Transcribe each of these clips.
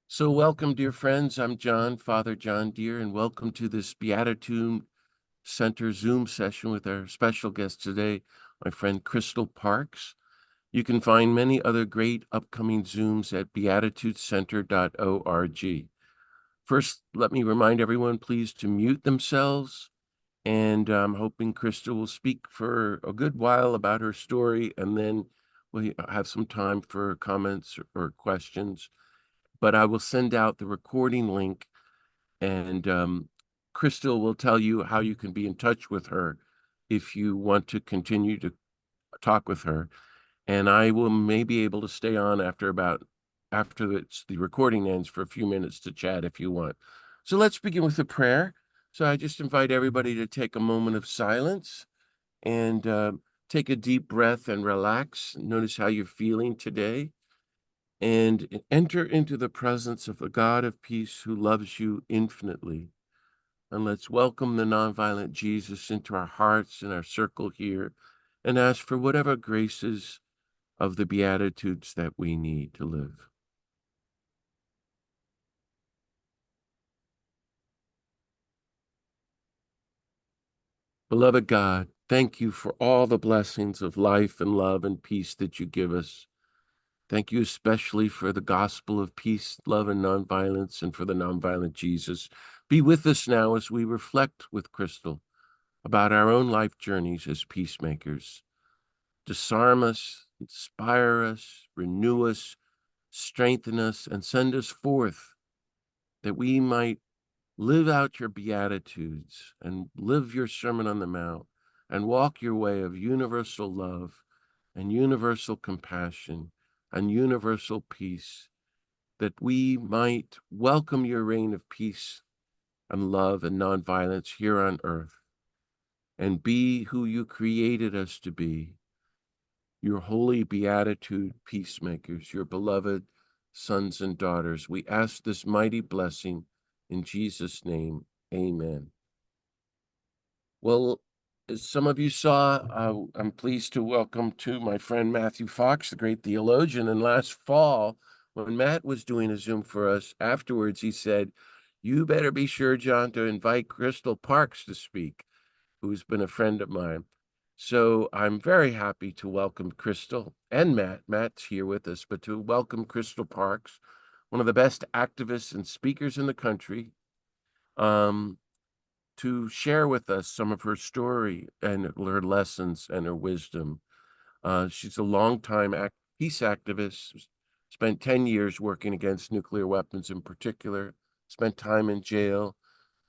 So welcome, dear friends. I'm John, Father John Deere, and welcome to this Beatitude Center Zoom session with our special guest today, my friend Kristal Parks. You can find many other great upcoming Zooms at beatitudecenter.org. First, let me remind everyone, please, to mute themselves, and I'm hoping Kristal will speak for a good while about her story, and then we'll have some time for comments or questions. But I will send out the recording link, and Kristal will tell you how you can be in touch with her if you want to continue to talk with her. And I will maybe able to stay on after the recording ends for a few minutes to chat if you want. So let's begin with a prayer. So I just invite everybody to take a moment of silence and take a deep breath and relax. Notice how you're feeling today, and enter into the presence of the God of peace who loves you infinitely. And let's welcome the nonviolent Jesus into our hearts and our circle here, and ask for whatever graces of the Beatitudes that we need to live. Beloved God, thank you for all the blessings of life and love and peace that you give us. Thank you especially for the gospel of peace, love, and nonviolence, and for the nonviolent Jesus. Be with us now as we reflect with Kristal about our own life journeys as peacemakers. Disarm us, inspire us, renew us, strengthen us, and send us forth that we might live out your Beatitudes and live your Sermon on the Mount and walk your way of universal love and universal compassion and universal peace, that we might welcome your reign of peace and love and nonviolence here on earth and be who you created us to be, your holy beatitude peacemakers, your beloved sons and daughters. We ask this mighty blessing in Jesus' name. Amen. Well, as some of you saw, I'm pleased to welcome to my friend Matthew Fox, the great theologian. And last fall, when Matt was doing a Zoom for us, afterwards he said, "You better be sure, John, to invite Kristal Parks to speak," who's been a friend of mine. So I'm very happy to welcome Kristal and Matt. Matt's here with us, but to welcome Kristal Parks, one of the best activists and speakers in the country, to share with us some of her story and her lessons and her wisdom. She's a longtime peace activist, spent 10 years working against nuclear weapons in particular, spent time in jail,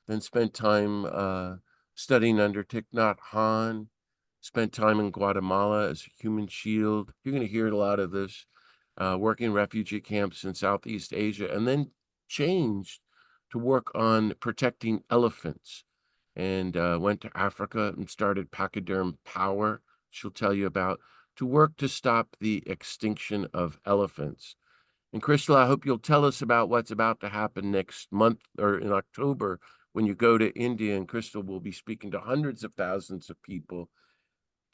then spent time studying under Thich Nhat Hanh, spent time in Guatemala as a human shield. You're going to hear a lot of this, working in refugee camps in Southeast Asia, and then changed to work on protecting elephants, and went to Africa and started Pachyderm Power, she'll tell you about, to work to stop the extinction of elephants. And Kristal, I hope you'll tell us about what's about to happen next month or in October when you go to India. And Kristal will be speaking to hundreds of thousands of people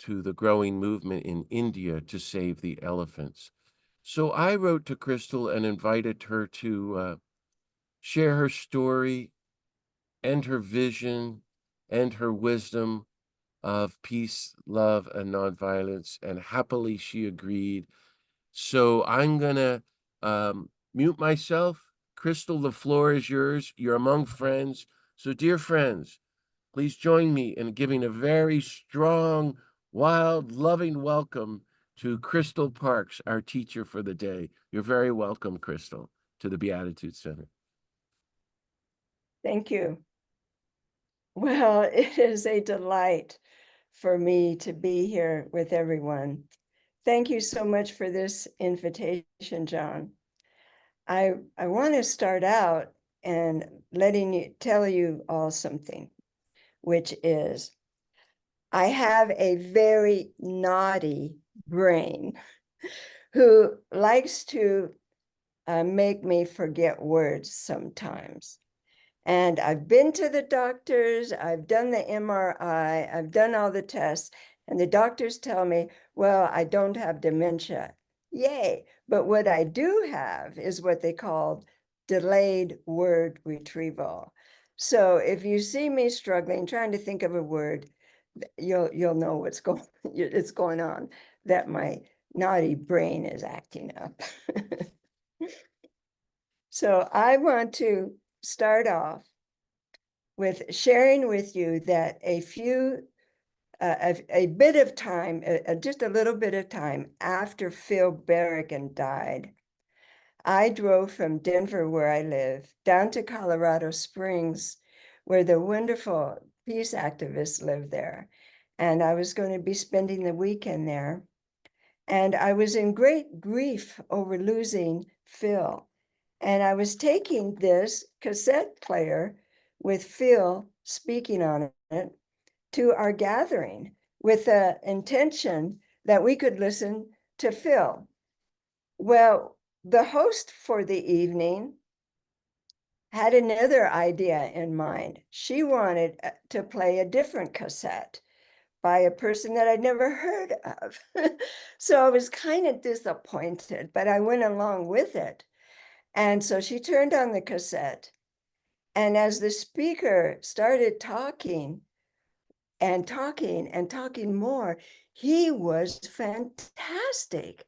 to the growing movement in India to save the elephants. So I wrote to Kristal and invited her to share her story and her vision and her wisdom of peace, love, and nonviolence. And happily she agreed. So I'm going to mute myself. Kristal, the floor is yours. You're among friends. So, dear friends, please join me in giving a very strong, wild, loving welcome to Kristal Parks, our teacher for the day. You're very welcome, Kristal, to the Beatitude Center. Thank you. Well, it is a delight for me to be here with everyone. Thank you so much for this invitation, John. I want to start out and tell you all something, which is I have a very naughty brain who likes to make me forget words sometimes. And I've been to the doctors, I've done the MRI, I've done all the tests, and the doctors tell me, well, I don't have dementia. Yay. But what I do have is what they call delayed word retrieval. So if you see me struggling, trying to think of a word, you'll know what's going on, that my naughty brain is acting up. So I want to start off with sharing with you that a bit of time, just a little bit of time after Phil Berrigan died, I drove from Denver, where I live, down to Colorado Springs, where the wonderful peace activists live there. And I was going to be spending the weekend there. And I was in great grief over losing Phil. And I was taking this cassette player with Phil speaking on it to our gathering with the intention that we could listen to Phil. Well, the host for the evening had another idea in mind. She wanted to play a different cassette by a person that I'd never heard of. So I was kind of disappointed, but I went along with it. And so she turned on the cassette. And as the speaker started talking and talking and talking more, he was fantastic.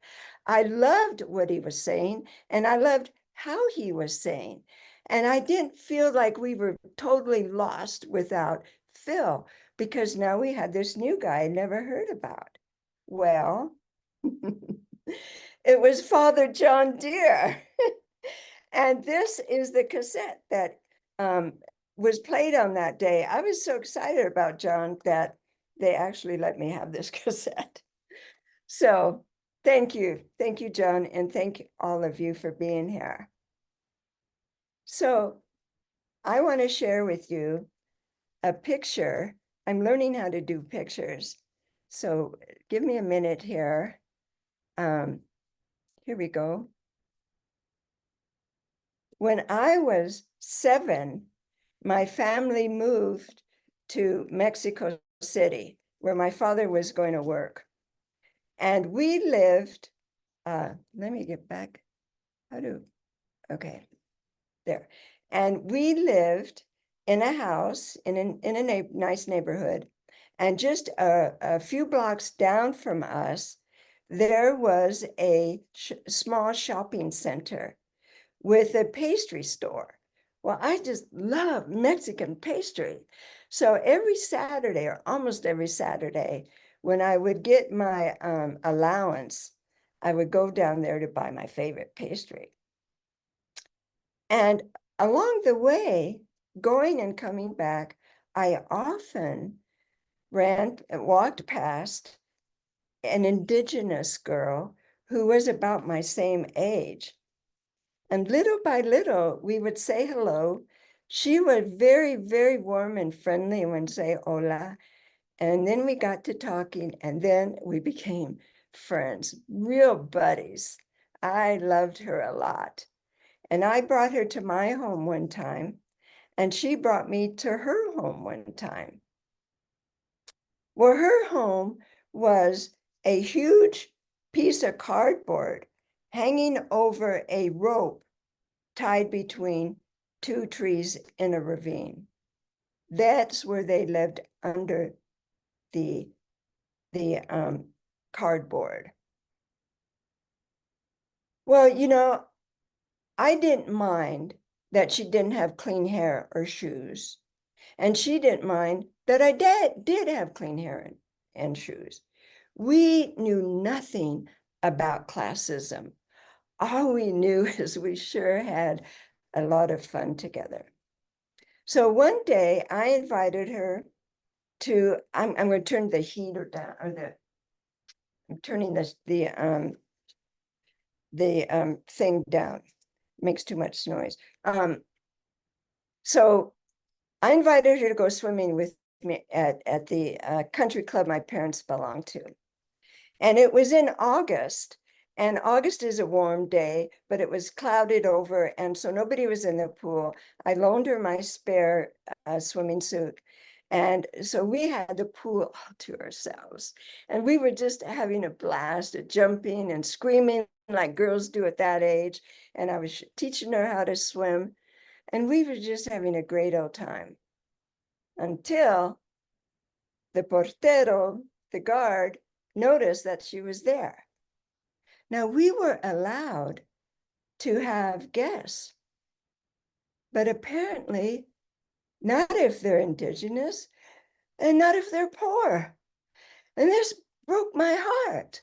I loved what he was saying, and I loved how he was saying. And I didn't feel like we were totally lost without Phil, because now we had this new guy I never heard about. Well, it was Father John Deere. And this is the cassette that was played on that day. I was so excited about John that they actually let me have this cassette. So thank you. Thank you, John. And thank all of you for being here. So I want to share with you a picture. I'm learning how to do pictures. So give me a minute here. Here we go. When I was 7, my family moved to Mexico City, where my father was going to work. And we lived, let me get back. Okay, there. And we lived in a house in a nice neighborhood. And just a few blocks down from us, there was a small shopping center with a pastry store. Well, I just love Mexican pastry. So every Saturday, or almost every Saturday, when I would get my allowance, I would go down there to buy my favorite pastry. And along the way, going and coming back, I often walked past an indigenous girl who was about my same age. And little by little, we would say hello. She was very, very warm and friendly and would say hola. And then we got to talking, and then we became friends, real buddies. I loved her a lot. And I brought her to my home one time, and she brought me to her home one time. Well, her home was a huge piece of cardboard hanging over a rope tied between 2 trees in a ravine. That's where they lived, under the cardboard. Well, I didn't mind that she didn't have clean hair or shoes. And she didn't mind that I did have clean hair and shoes. We knew nothing about classism. All we knew is we sure had a lot of fun together. So one day I invited her to, I'm going to turn the heater down, or I'm turning the thing down. It makes too much noise. So I invited her to go swimming with me at the country club my parents belonged to. And it was in August, and August is a warm day, but it was clouded over, and so nobody was in the pool. I loaned her my spare swimming suit. And so we had the pool all to ourselves. And we were just having a blast, jumping and screaming like girls do at that age. And I was teaching her how to swim. And we were just having a great old time until the portero, the guard, noticed that she was there. Now, we were allowed to have guests, but apparently not if they're indigenous and not if they're poor. And this broke my heart.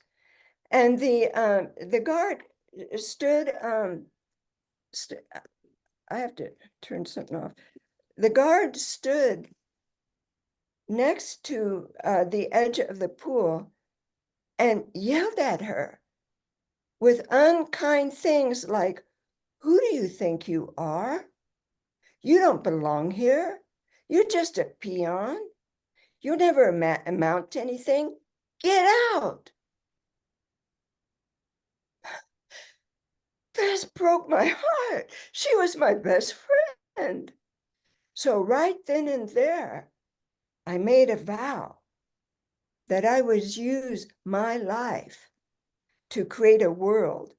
And the guard stood, I have to turn something off. The guard stood next to the edge of the pool and yelled at her with unkind things like, "Who do you think you are? You don't belong here. You're just a peon. You'll never amount to anything. Get out." This broke my heart. She was my best friend. So right then and there, I made a vow that I would use my life to create a world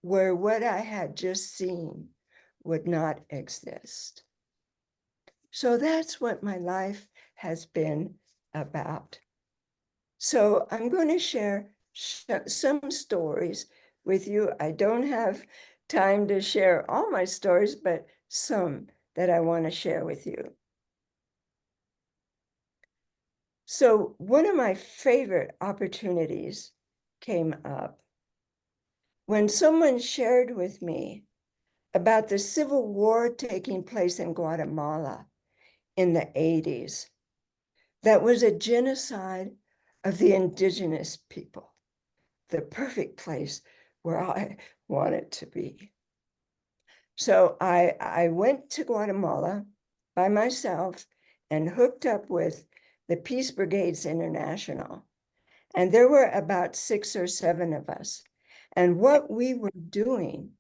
where what I had just seen would not exist. So that's what my life has been about. So I'm going to share some stories with you. I don't have time to share all my stories, but some that I want to share with you. So one of my favorite opportunities came up when someone shared with me about the civil war taking place in Guatemala in the 80s. That was a genocide of the indigenous people, the perfect place where I wanted to be. So I went to Guatemala by myself and hooked up with the Peace Brigades International. And there were about 6 or 7 of us. And what we were doing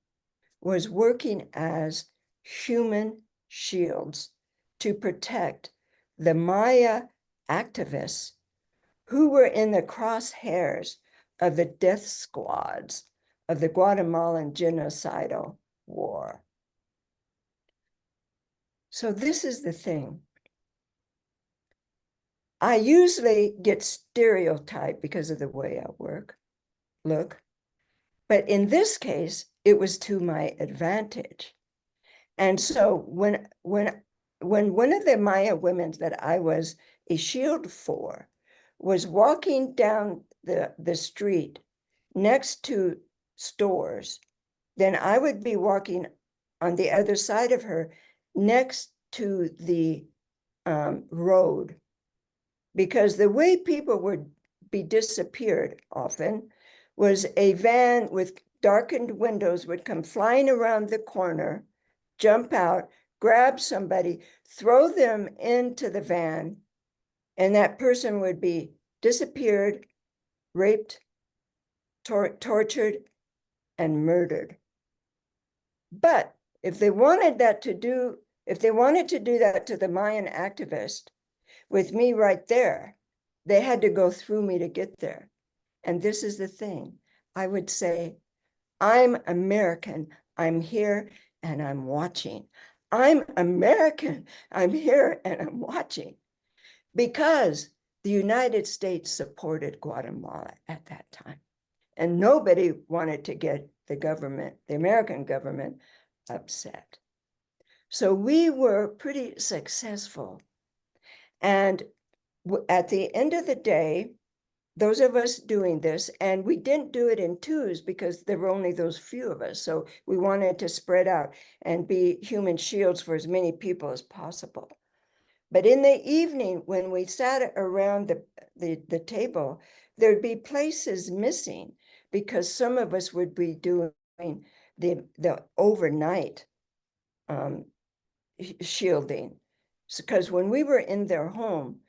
was working as human shields to protect the Maya activists who were in the crosshairs of the death squads of the Guatemalan genocidal war. So this is the thing. I usually get stereotyped because of the way I look, but in this case, it was to my advantage. And so when one of the Maya women that I was a shield for was walking down the street next to stores, then I would be walking on the other side of her next to the road, because the way people would be disappeared often was a van with darkened windows would come flying around the corner, jump out, grab somebody, throw them into the van, and that person would be disappeared, raped, tortured, and murdered. But if they wanted to do that to the Mayan activist with me right there, they had to go through me to get there. And this is the thing. I would say, I'm American. I'm here and I'm watching. I'm American. I'm here and I'm watching. Because the United States supported Guatemala at that time. And nobody wanted to get the American government, upset. So we were pretty successful. And at the end of the day, those of us doing this, and we didn't do it in twos because there were only those few of us. So we wanted to spread out and be human shields for as many people as possible. But in the evening, when we sat around the table, there'd be places missing because some of us would be doing the overnight shielding. Because when we were in their home,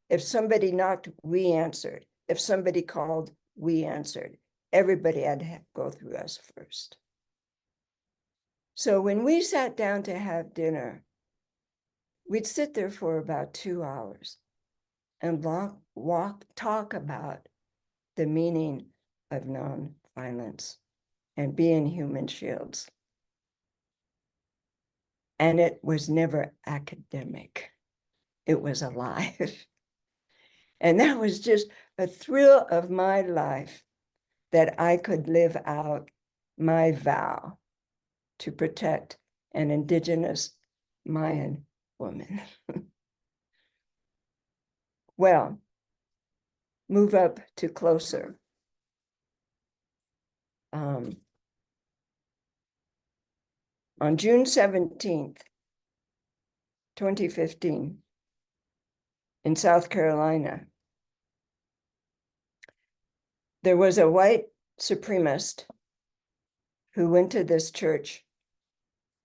if somebody knocked, we answered. If somebody called, we answered. Everybody had to go through us first. So when we sat down to have dinner, we'd sit there for about 2 hours and talk about the meaning of nonviolence. and be in human shields. And it was never academic. It was alive. And that was just a thrill of my life that I could live out my vow to protect an indigenous Mayan woman. Well, move up to closer. On June 17th, 2015, in South Carolina, there was a white supremacist who went to this church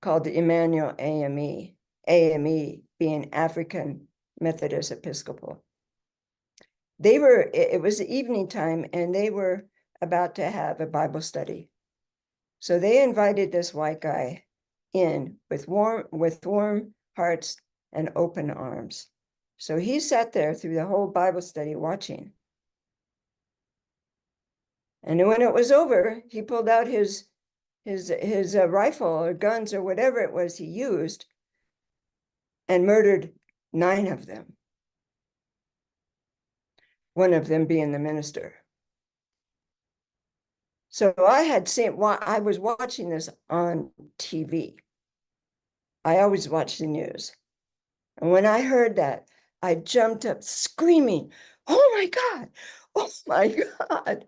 called the Emmanuel AME, AME being African Methodist Episcopal. It was evening time, and they were about to have a Bible study. So they invited this white guy in with warm hearts and open arms. So he sat there through the whole Bible study watching. And when it was over, he pulled out his rifle or guns or whatever it was he used and murdered 9 of them. One of them being the minister. So I was watching this on TV. I always watch the news. And when I heard that, I jumped up screaming, "Oh my God, oh my God."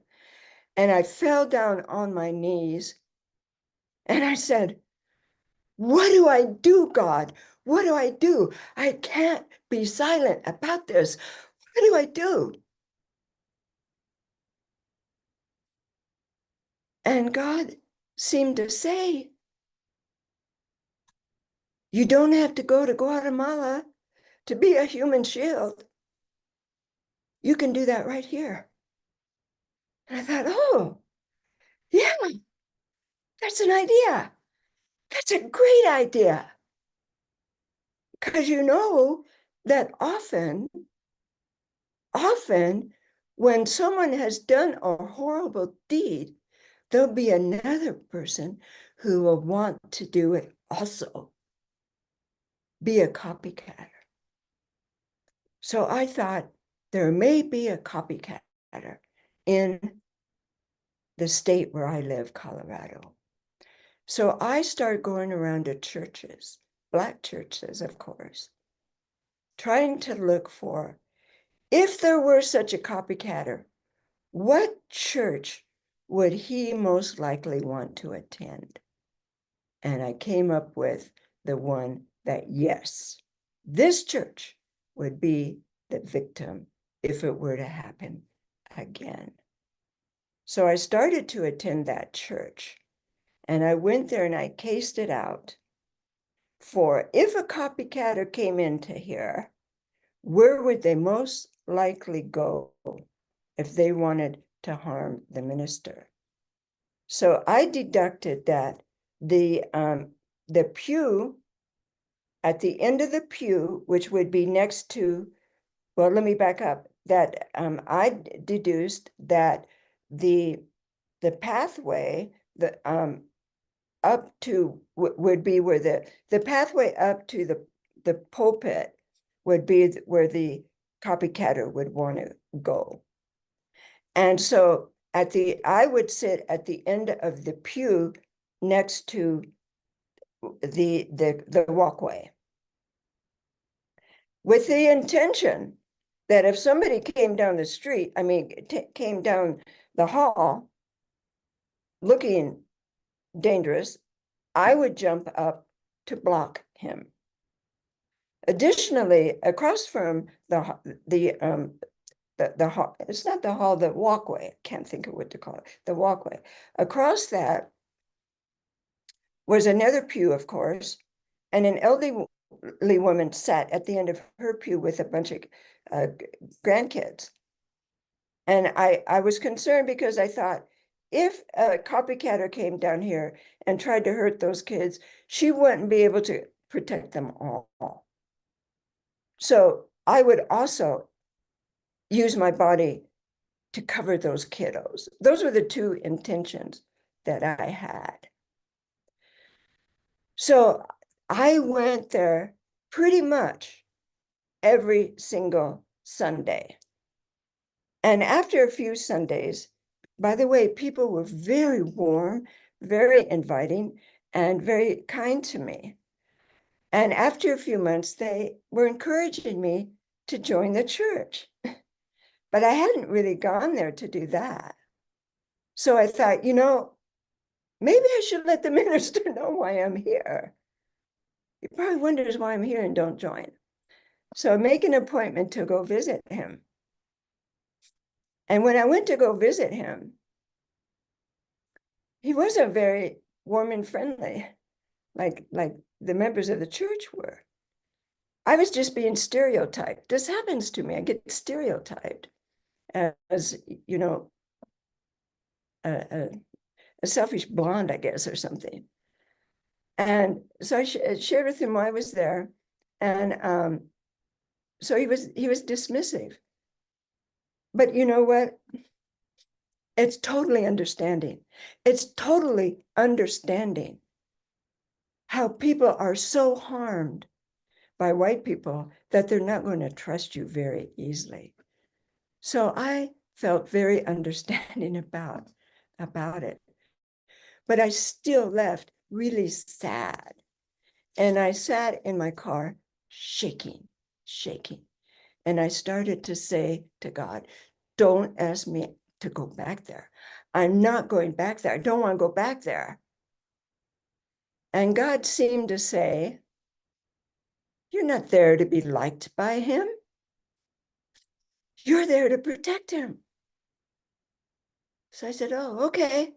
And I fell down on my knees and I said, "What do I do, God? What do I do? I can't be silent about this. What do I do?" And God seemed to say, "You don't have to go to Guatemala to be a human shield. You can do that right here." And I thought, oh, yeah, that's an idea. That's a great idea. Because you know that often, when someone has done a horrible deed, there'll be another person who will want to do it also, be a copycatter. So I thought there may be a copycatter in the state where I live, Colorado. So I started going around to churches, Black churches, of course, trying to look for, if there were such a copycatter, what church would he most likely want to attend? And I came up with the one that, yes, this church would be the victim if it were to happen again. So I started to attend that church, and I went there and I cased it out for, if a copycatter came into here, where would they most likely go if they wanted to harm the minister? So I deducted that the pew, at the end of the pew, which would be next to, well, let me back up, that I deduced that the pathway, the up to would be where the pathway up to the pulpit would be where the copycatter would want to go. And so I would sit at the end of the pew next to the walkway, with the intention that if somebody came down the street, came down the hall looking dangerous, I would jump up to block him. Additionally, across from the hall, it's not the hall, the walkway, I can't think of what to call it, the walkway. Across that was another pew, of course, and an elderly woman sat at the end of her pew with a bunch of grandkids. And I was concerned because I thought, if a copycatter came down here and tried to hurt those kids, she wouldn't be able to protect them all. So I would also use my body to cover those kiddos. Those were the two intentions that I had. So I went there pretty much every single Sunday. And after a few Sundays, by the way, people were very warm, very inviting, and very kind to me. And after a few months, they were encouraging me to join the church. But I hadn't really gone there to do that. So I thought, maybe I should let the minister know why I'm here. He probably wonders why I'm here and don't join. So I make an appointment to go visit him. And when I went to go visit him, he wasn't very warm and friendly, like the members of the church were. I was just being stereotyped. This happens to me. I get stereotyped as, a selfish blonde, I guess, or something. And so I shared with him why I was there. And so he was dismissive. But you know what? It's totally understanding. It's totally understanding how people are so harmed by white people that they're not going to trust you very easily. So I felt very understanding about it. But I still left really sad. And I sat in my car shaking. And I started to say to God, don't ask me to go back there. I'm not going back there. I don't want to go back there. And God seemed to say, you're not there to be liked by him. You're there to protect him. So I said, oh, okay.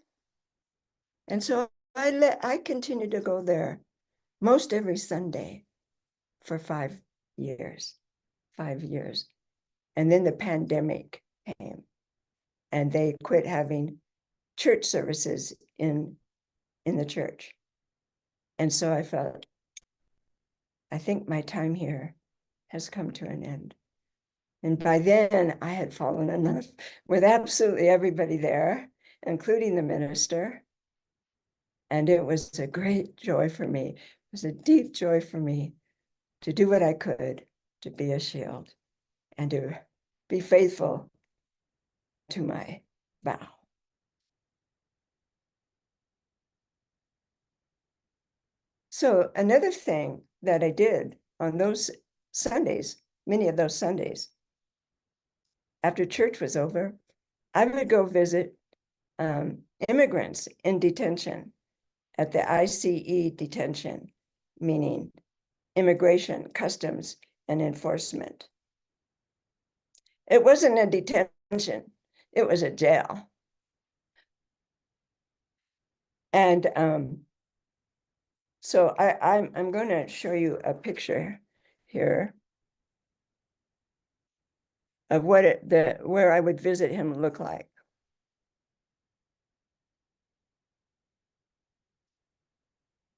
And so I continued to go there most every Sunday for 5 years. And then the pandemic came and they quit having church services in the church. And so I felt, I think my time here has come to an end. And by then I had fallen in love with absolutely everybody there, including the minister. And it was a great joy for me. It was a deep joy for me to do what I could to be a shield and to be faithful to my vow. So another thing that I did on those Sundays, many of those Sundays, after church was over, I would go visit immigrants in detention at the ICE detention, meaning Immigration, Customs, and Enforcement. It wasn't a detention, it was a jail. And so I'm going to show you a picture here of what where I would visit him look like.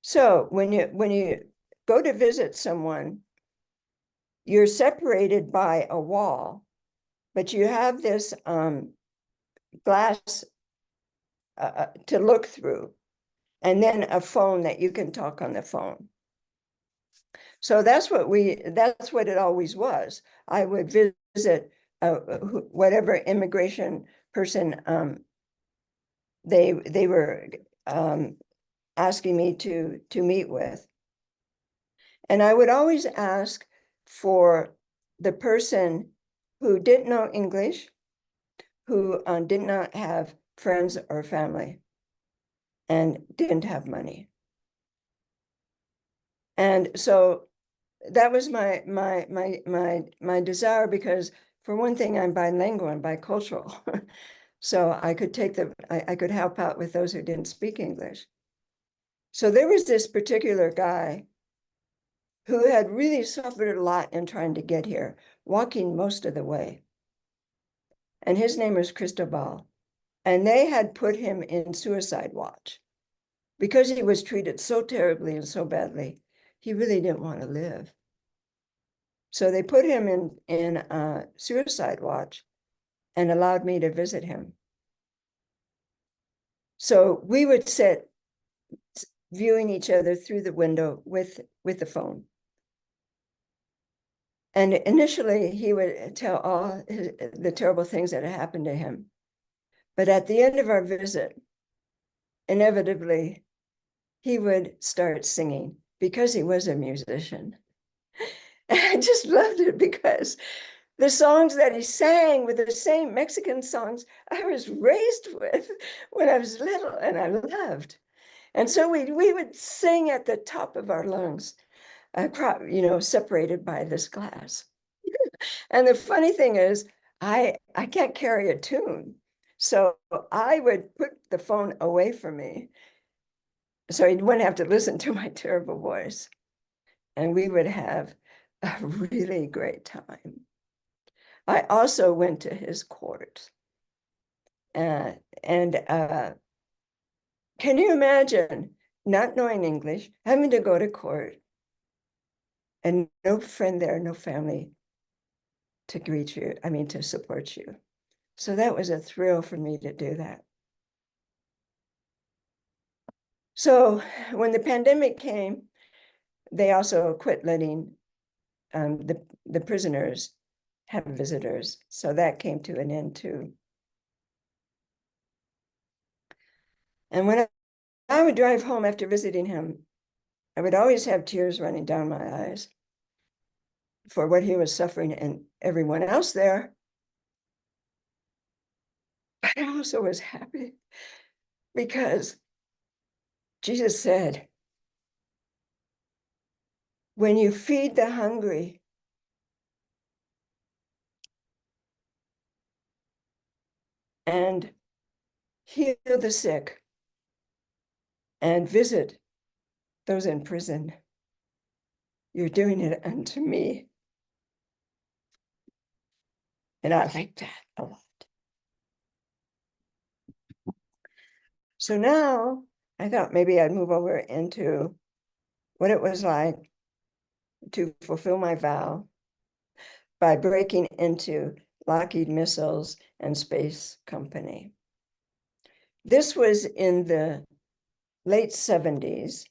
So when you go to visit someone, you're separated by a wall, but you have this glass to look through, and then a phone that you can talk on the phone. So that's what it always was. I would visit whatever immigration person they were asking me to meet with. And I would always ask for the person who didn't know English, who did not have friends or family, and didn't have money. And so that was my desire, because for one thing, I'm bilingual and bicultural. So I could I could help out with those who didn't speak English. So there was this particular guy who had really suffered a lot in trying to get here, walking most of the way. And his name was Kristal. And they had put him in suicide watch because he was treated so terribly and so badly. He really didn't want to live. So they put him in suicide watch and allowed me to visit him. So we would sit viewing each other through the window with the phone. And initially, he would tell all the terrible things that had happened to him. But at the end of our visit, inevitably, he would start singing because he was a musician. And I just loved it because the songs that he sang were the same Mexican songs I was raised with when I was little, and I loved. And so we would sing at the top of our lungs, separated by this glass. And the funny thing is, I can't carry a tune. So I would put the phone away from me so he wouldn't have to listen to my terrible voice. And we would have a really great time. I also went to his court. And can you imagine not knowing English, having to go to court, and no friend there, no family to greet you, to support you? So that was a thrill for me to do that. So when the pandemic came, they also quit letting the prisoners have visitors. So that came to an end too. And when I would drive home after visiting him, I would always have tears running down my eyes for what he was suffering and everyone else there. But I also was happy because Jesus said, when you feed the hungry, and heal the sick, and visit those in prison, you're doing it unto me. And I like that a lot. So now I thought maybe I'd move over into what it was like to fulfill my vow by breaking into Lockheed Missiles and Space Company. This was in the late 70s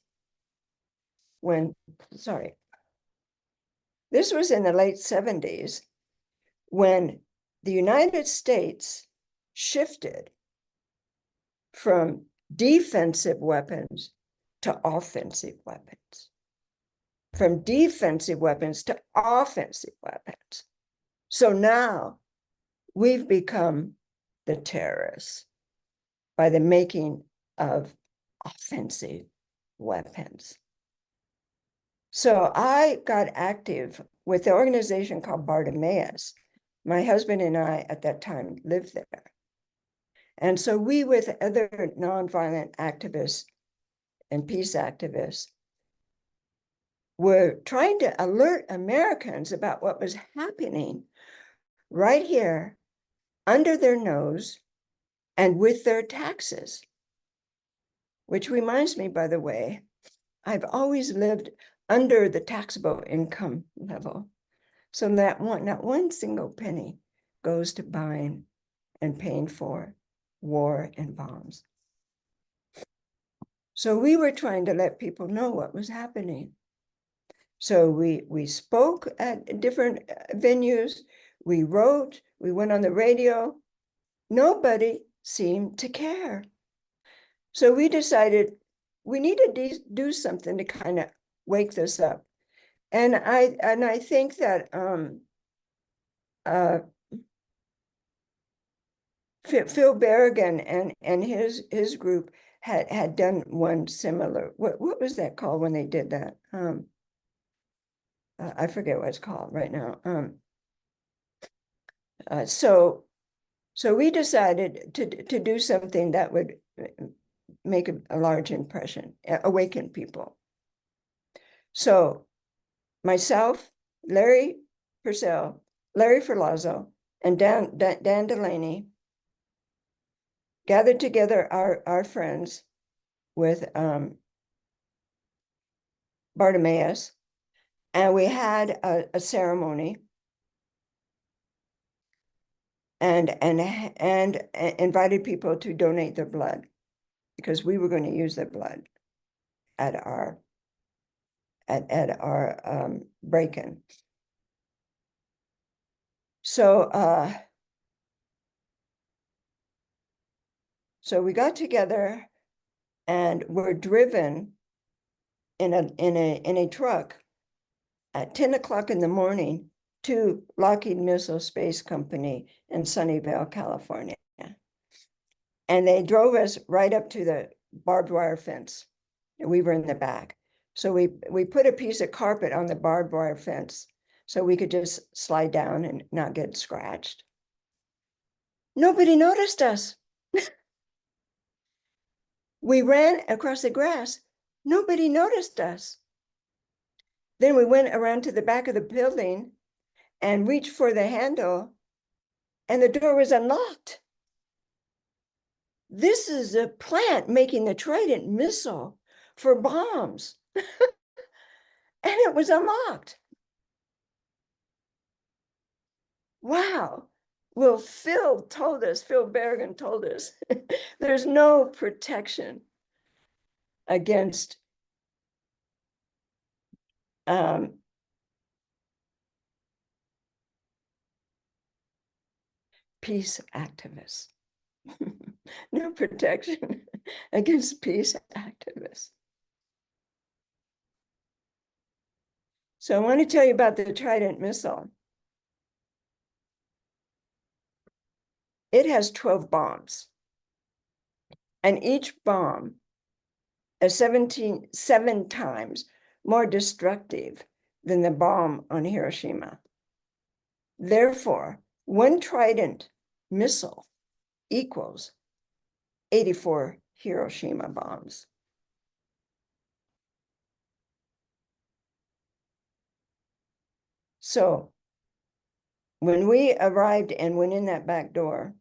this was in the late 70s when the United States shifted from defensive weapons to offensive weapons, from defensive weapons to offensive weapons. So now we've become the terrorists by the making of offensive weapons. So I got active with the organization called Bartimaeus. My husband and I at that time lived there. And so we, with other nonviolent activists and peace activists, were trying to alert Americans about what was happening right here under their nose and with their taxes. Which reminds me, by the way, I've always lived under the taxable income level. So that not one single penny goes to buying and paying for war and bombs. So we were trying to let people know what was happening. So we spoke at different venues, we wrote, we went on the radio. Nobody seemed to care. So we decided we need to do something to kind of wake this up. And I think that Phil Berrigan and his group had done one similar. What was that called when they did that? I forget what it's called right now. So we decided to do something that would make a large impression, awaken people. So myself, Larry Purcell, Larry Ferlazzo, and Dan Delaney gathered together our friends with Bartimaeus, and we had a ceremony and invited people to donate their blood. because we were going to use the blood at our break-in. So so we got together and were driven in a truck at 10 o'clock in the morning to Lockheed Missile Space Company in Sunnyvale, California. And they drove us right up to the barbed wire fence. We were in the back. So we put a piece of carpet on the barbed wire fence so we could just slide down and not get scratched. Nobody noticed us. We ran across the grass. Nobody noticed us. Then we went around to the back of the building and reached for the handle, and the door was unlocked. This is a plant making the Trident missile for bombs. And it was unlocked. Wow. Well, Phil Bergen told us, there's no protection against peace activists. No protection against peace activists. So I want to tell you about the Trident missile. It has 12 bombs, and each bomb is 7 times more destructive than the bomb on Hiroshima. Therefore, one Trident missile equals 84 Hiroshima bombs. So when we arrived and went in that back door,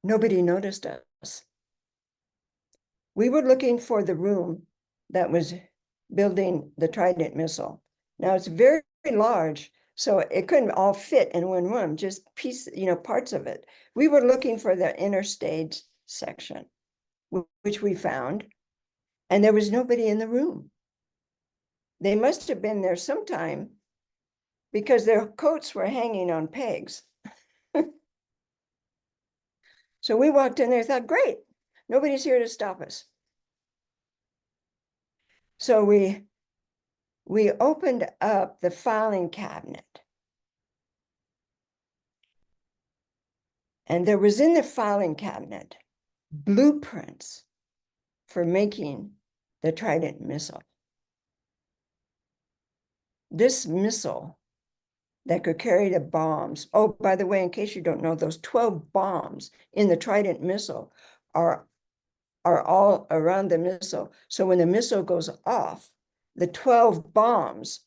nobody noticed us. We were looking for the room that was building the Trident missile. Now it's very, very large, so it couldn't all fit in one room, just parts of it. We were looking for the inner stage section, which we found, and there was nobody in the room. They must have been there sometime because their coats were hanging on pegs. So we walked in there, thought, great, nobody's here to stop us. So we opened up the filing cabinet. And there was in the filing cabinet blueprints for making the Trident missile. This missile that could carry the bombs. Oh, by the way, in case you don't know, those 12 bombs in the Trident missile are all around the missile. So when the missile goes off, the 12 bombs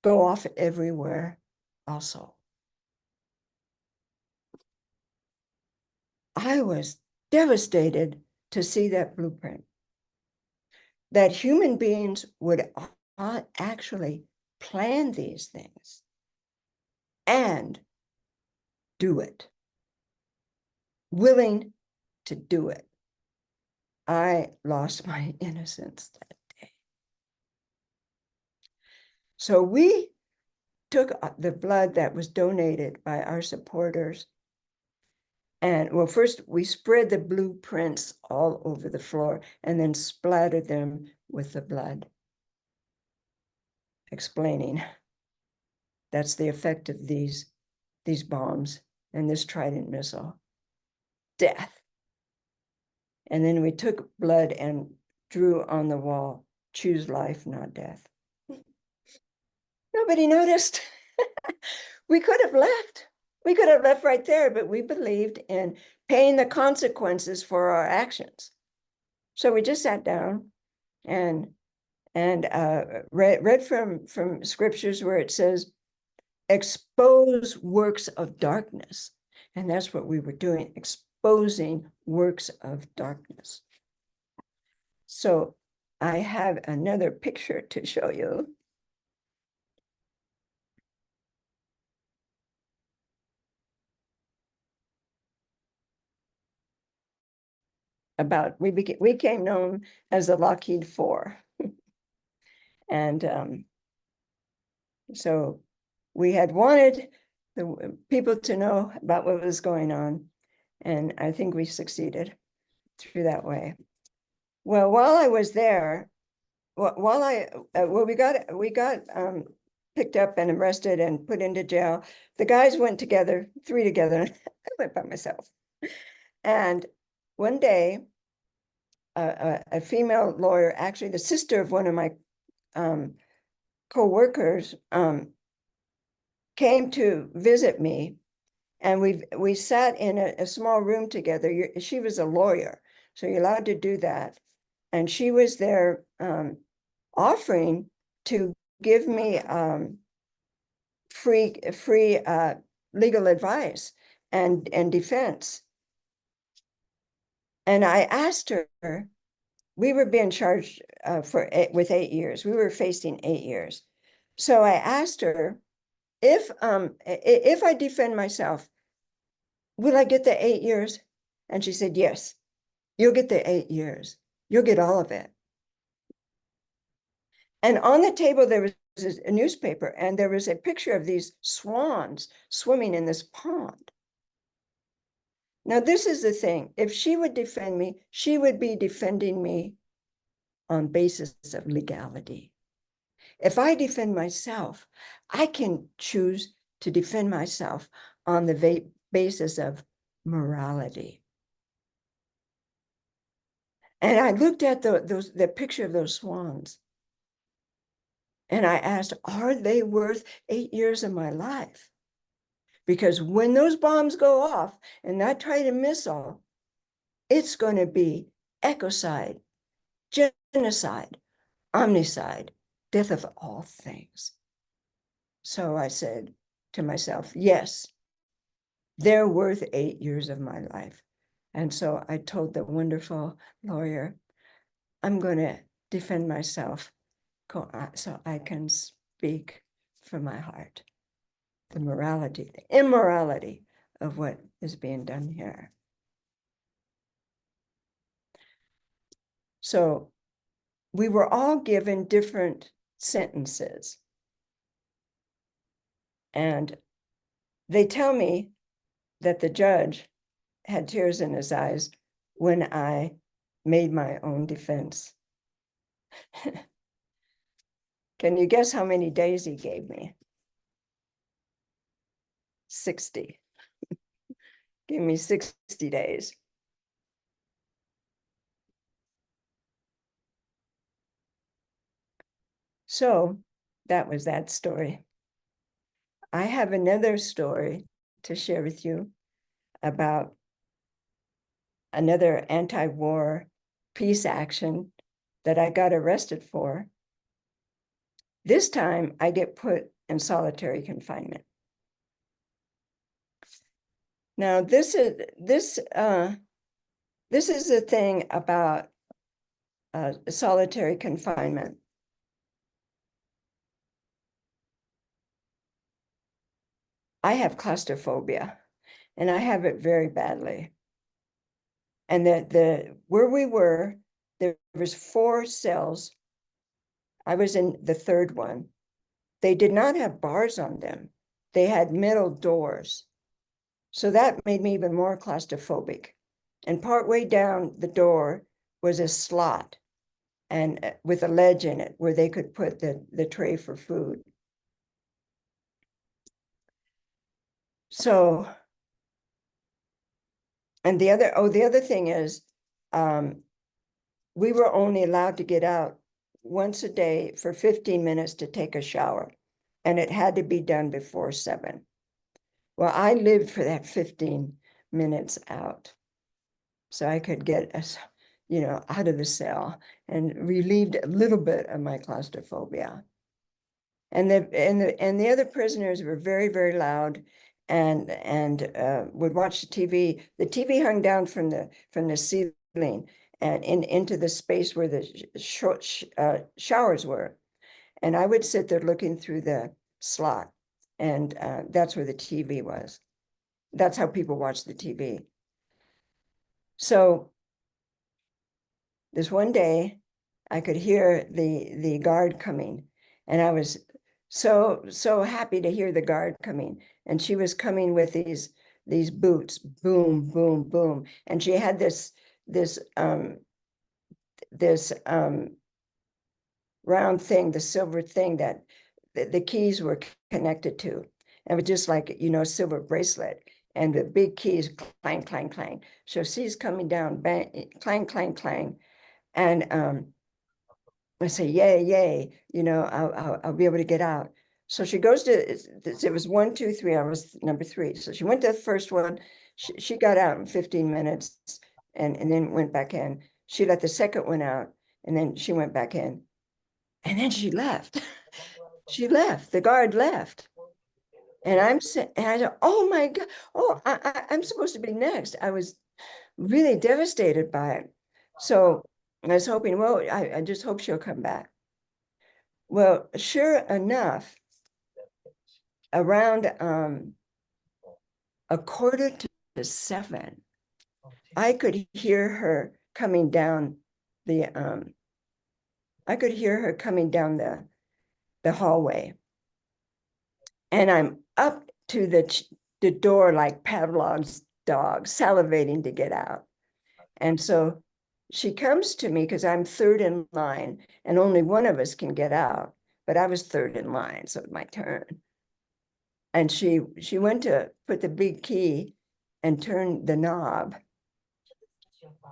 go off everywhere also. I was devastated to see that blueprint, that human beings would actually plan these things and do it, willing to do it. I lost my innocence that day. So we took the blood that was donated by our supporters. And well, first we spread the blueprints all over the floor and then splattered them with the blood, explaining that's the effect of these bombs and this Trident missile, death. And then we took blood and drew on the wall, choose life, not death. Nobody noticed. We could have left. We could have left right there, but we believed in paying the consequences for our actions. So we just sat down and read from scriptures where it says, expose works of darkness. And that's what we were doing, exposing works of darkness. So I have another picture to show you. about, we became known as the Lockheed Four. And so we had wanted the people to know about what was going on, and I think we succeeded through that way. Well, while I was there, we got picked up and arrested and put into jail. The guys went together, three together. I went by myself. And one day, a female lawyer, actually the sister of one of my co-workers, came to visit me, and we sat in a small room together. She was a lawyer, so you're allowed to do that. And she was there offering to give me free legal advice and defense. And I asked her, we were being charged with 8 years. We were facing 8 years. So I asked her, if I defend myself, will I get the 8 years? And she said, yes, you'll get the 8 years. You'll get all of it. And on the table, there was a newspaper, and there was a picture of these swans swimming in this pond. Now, this is the thing. If she would defend me, she would be defending me on basis of legality. If I defend myself, I can choose to defend myself on the basis of morality. And I looked at the picture of those swans, and I asked, are they worth 8 years of my life? Because when those bombs go off and I try to missile, it's going to be ecocide, genocide, omnicide, death of all things. So I said to myself, yes, they're worth 8 years of my life. And so I told the wonderful lawyer, I'm going to defend myself so I can speak from my heart. The morality, the immorality of what is being done here. So we were all given different sentences. And they tell me that the judge had tears in his eyes when I made my own defense. Can you guess how many days he gave me? 60. Give me 60 days. So that was that story. I have another story to share with you about another anti-war peace action that I got arrested for. This time I get put in solitary confinement. Now this is the thing about solitary confinement. I have claustrophobia, and I have it very badly. And where we were, there was 4 cells. I was in the 3rd one. They did not have bars on them. They had metal doors. So that made me even more claustrophobic. And partway down the door was a slot, and with a ledge in it where they could put the tray for food. So, and the other thing is, we were only allowed to get out once a day for 15 minutes to take a shower, and it had to be done before 7. Well, I lived for that 15 minutes out, so I could get us, out of the cell and relieved a little bit of my claustrophobia. And the other prisoners were very, very loud, and would watch the TV. The TV hung down from the ceiling and into the space where the showers were. And I would sit there looking through the slot, and that's where the TV was. That's how people watch the TV. So this one day, I could hear the guard coming, and I was so happy to hear the guard coming. And she was coming with these boots, boom, boom, boom, and she had this round thing, the silver thing that the keys were connected to. And it was just like, a silver bracelet, and the big keys, clang, clang, clang. So she's coming down, bang, clang, clang, clang. And I say, yay, yay, I'll be able to get out. So she goes to, it was 1, 2, 3, I was number 3. So she went to the first one, she got out in 15 minutes and then went back in. She let the second one out, and then she went back in. And then she left. She left, the guard left. And I said, oh my God, I'm supposed to be next. I was really devastated by it. So I was hoping, well, I just hope she'll come back. Well, sure enough, around 6:45, I could hear her coming down the hallway. And I'm up to the door like Pavlov's dog, salivating to get out. And so she comes to me because I'm third in line, and only one of us can get out. But I was third in line, so it was my turn. And she went to put the big key and turn the knob.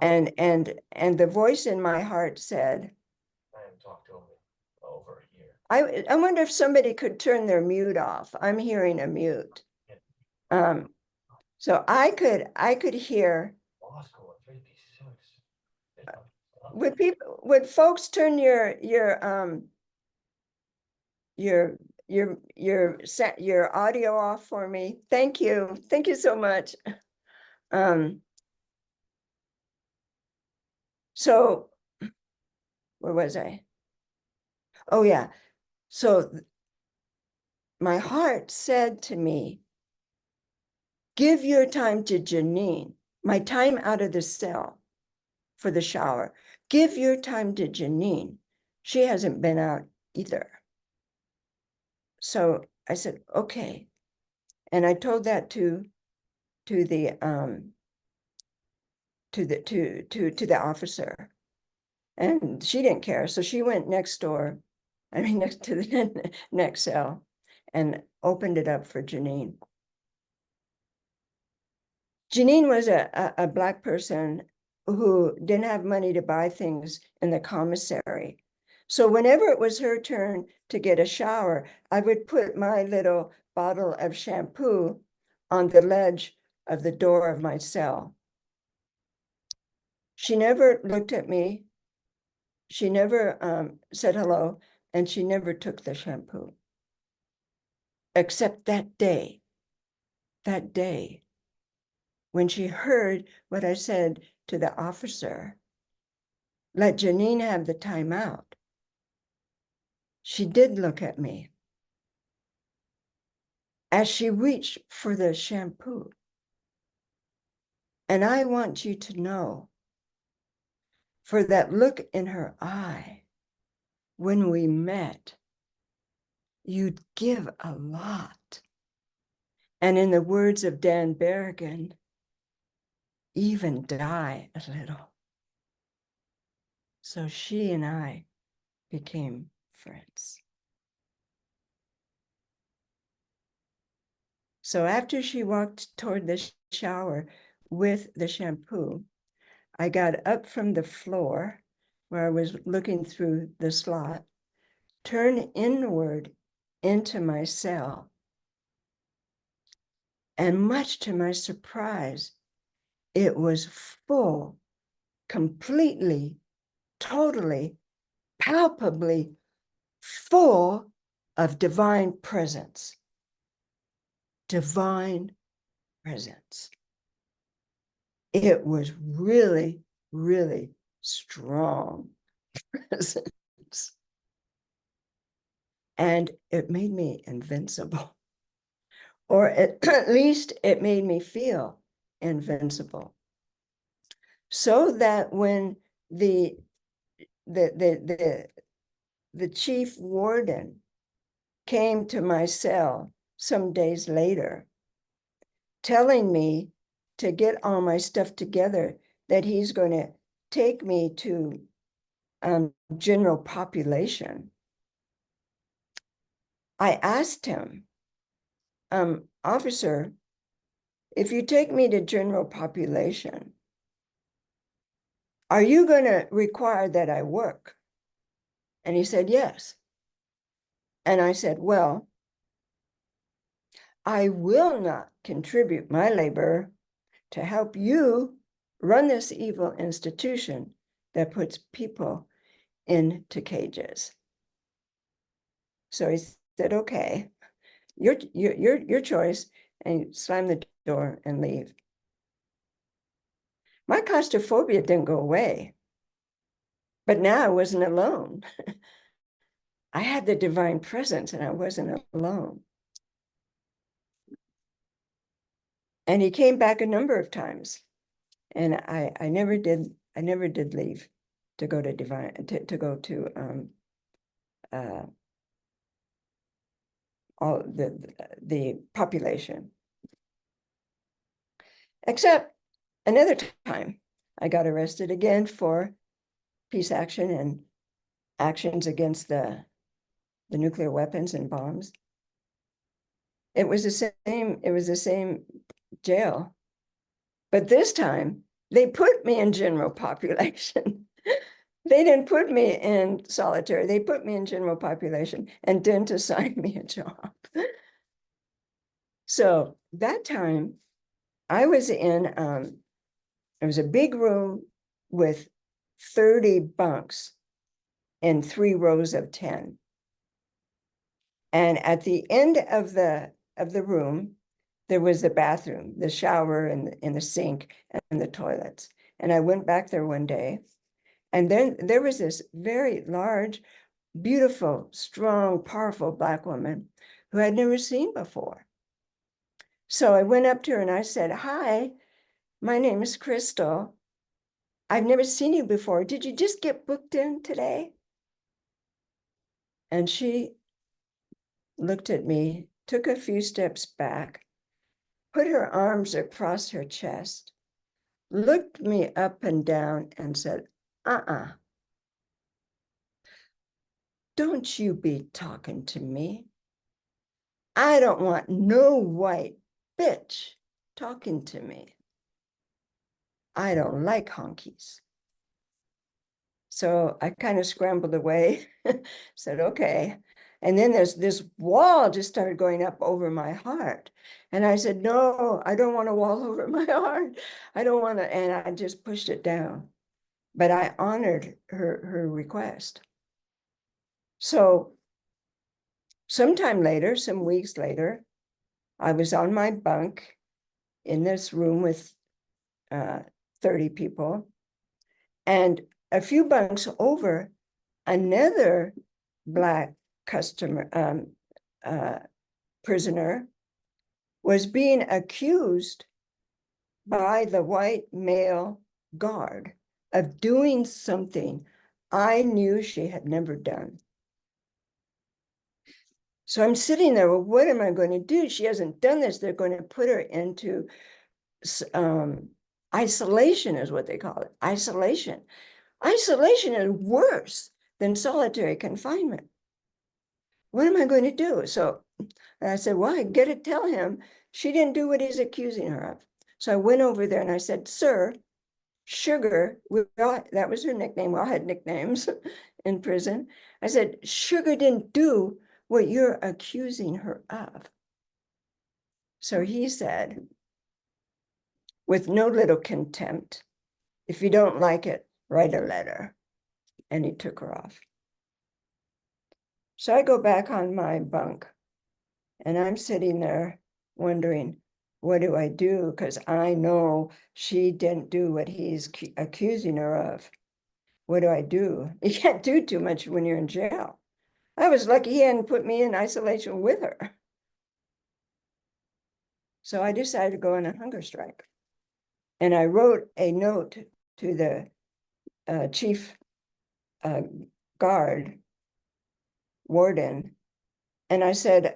And the voice in my heart said, I wonder if somebody could turn their mute off. I'm hearing a mute. So I could hear. Would folks turn your audio off for me? Thank you so much. So where was I? Oh yeah. So my heart said to me, give your time to Janine, my time out of the cell for the shower. Give your time to Janine. She hasn't been out either. So I said, okay. And I told that to the officer, and she didn't care. So she went next door, next to the next cell, and opened it up for Janine. Janine was a Black person who didn't have money to buy things in the commissary. So whenever it was her turn to get a shower, I would put my little bottle of shampoo on the ledge of the door of my cell. She never looked at me. She never said hello, and she never took the shampoo. Except that day, when she heard what I said to the officer, let Janine have the time out. She did look at me as she reached for the shampoo. And I want you to know, for that look in her eye when we met, you'd give a lot. And in the words of Dan Berrigan, even die a little. So she and I became friends. So after she walked toward the shower with the shampoo, I got up from the floor where I was looking through the slot, turned inward into my cell, and much to my surprise, it was full, completely, totally, palpably full of divine presence. Divine presence. It was really, really strong presence. And it made me invincible. Or at least it made me feel invincible. So that when the the chief warden came to my cell some days later, telling me to get all my stuff together, that he's going to take me to general population. I asked him, officer, if you take me to general population, are you going to require that I work? And he said, yes. And I said, well, I will not contribute my labor to help you run this evil institution that puts people into cages. So he said, okay, your choice, and slam the door and leave. My claustrophobia didn't go away, but now I wasn't alone. I had the divine presence and I wasn't alone. And he came back a number of times, and I never did leave to go to divine, to go to all the population. Except another time, I got arrested again for peace action and actions against the nuclear weapons and bombs. It was the same jail, but this time they put me in general population. They didn't put me in solitary. They put me in general population and didn't assign me a job. So that time I was in, it was a big room with 30 bunks in 3 rows of 10. And at the end of the room, there was the bathroom, the shower, and the sink and the toilets. And I went back there one day, and then there was this very large, beautiful, strong, powerful Black woman who I'd never seen before. So I went up to her and I said, hi, my name is Kristal. I've never seen you before. Did you just get booked in today? And she looked at me, took a few steps back, put her arms across her chest, looked me up and down and said, don't you be talking to me. I don't want no white bitch talking to me. I don't like honkies. So I kind of scrambled away, said, okay. And then this wall just started going up over my heart. And I said, no, I don't want a wall over my heart. I don't want to, and I just pushed it down. But I honored her request. So sometime later, some weeks later, I was on my bunk in this room with 30 people. And a few bunks over, another Black prisoner was being accused by the white male guard of doing something I knew she had never done. So I'm sitting there, well, what am I going to do? She hasn't done this. They're going to put her into isolation, is what they call it. Isolation. Isolation is worse than solitary confinement. What am I going to do? So I said, well, I get to tell him she didn't do what he's accusing her of. So I went over there and I said, sir, Sugar, that was her nickname. We all had nicknames in prison. I said, Sugar didn't do what you're accusing her of. So he said, with no little contempt, if you don't like it, write a letter. And he took her off. So I go back on my bunk and I'm sitting there wondering, what do I do? Because I know she didn't do what he's accusing her of. What do I do? You can't do too much when you're in jail. I was lucky he hadn't put me in isolation with her. So I decided to go on a hunger strike. And I wrote a note to the chief guard, warden, and I said,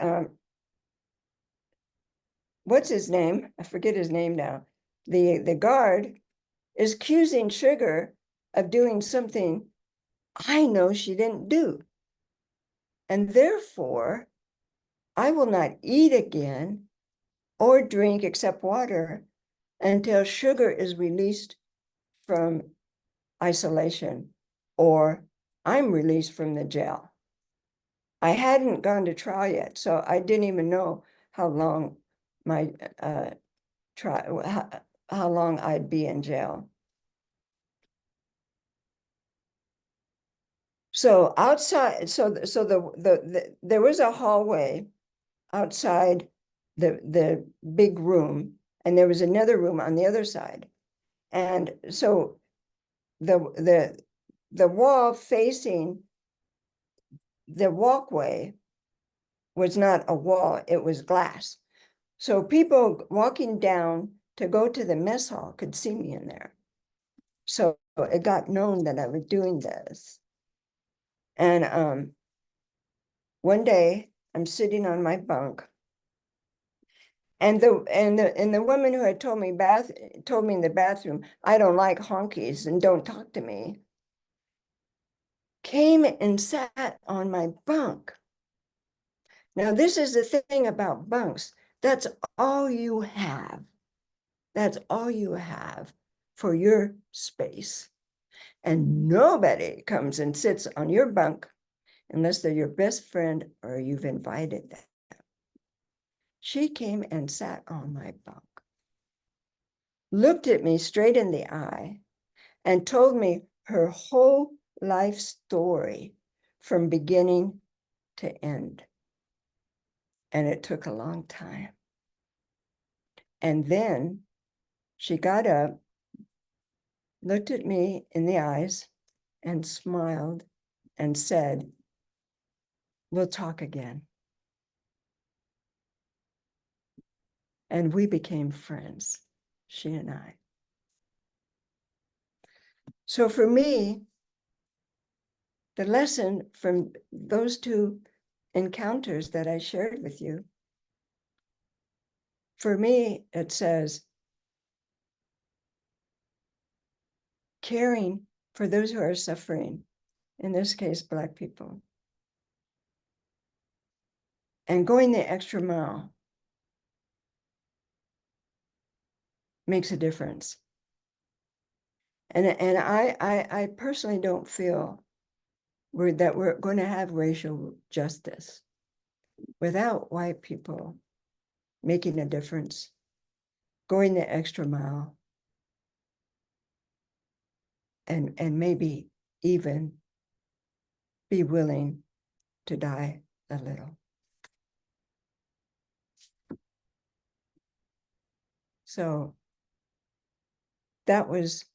what's his name? I forget his name now. The guard is accusing Sugar of doing something I know she didn't do. And therefore, I will not eat again or drink except water until Sugar is released from isolation or I'm released from the jail. I hadn't gone to trial yet, so I didn't even know how long my trial, how long I'd be in jail. So outside, there was a hallway outside the big room, and there was another room on the other side. And so the wall facing the walkway was not a wall, it was glass. So people walking down to go to the mess hall could see me in there. So it got known that I was doing this. And one day I'm sitting on my bunk, and the woman who had told me in the bathroom, I don't like honkies and don't talk to me, came and sat on my bunk. Now, this is the thing about bunks. That's all you have. That's all you have for your space. And nobody comes and sits on your bunk unless they're your best friend or you've invited them. She came and sat on my bunk, looked at me straight in the eye, and told me her whole life story from beginning to end. And it took a long time. And then she got up, looked at me in the eyes, and smiled and said, "We'll talk again." And we became friends, she and I. So for me, the lesson from those two encounters that I shared with you, for me, it says, caring for those who are suffering, in this case, Black people, and going the extra mile makes a difference. And I personally don't feel that we're going to have racial justice without white people making a difference, going the extra mile, and maybe even be willing to die a little. So that was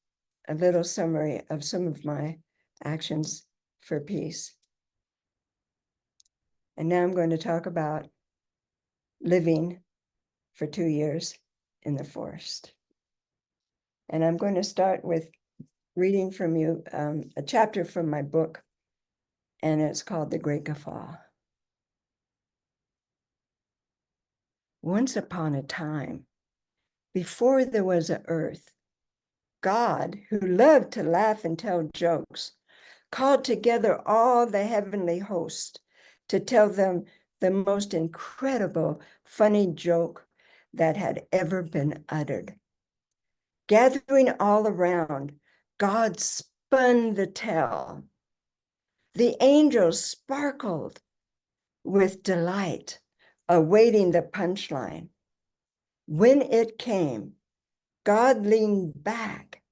a little summary of some of my actions for peace. And now I'm going to talk about living for 2 years in the forest. And I'm going to start with reading from you a chapter from my book, and it's called The Great Guffaw. Once upon a time, before there was an earth, God, who loved to laugh and tell jokes, called together all the heavenly hosts to tell them the most incredible, funny joke that had ever been uttered. Gathering all around, God spun the tale. The angels sparkled with delight, awaiting the punchline. When it came, God leaned back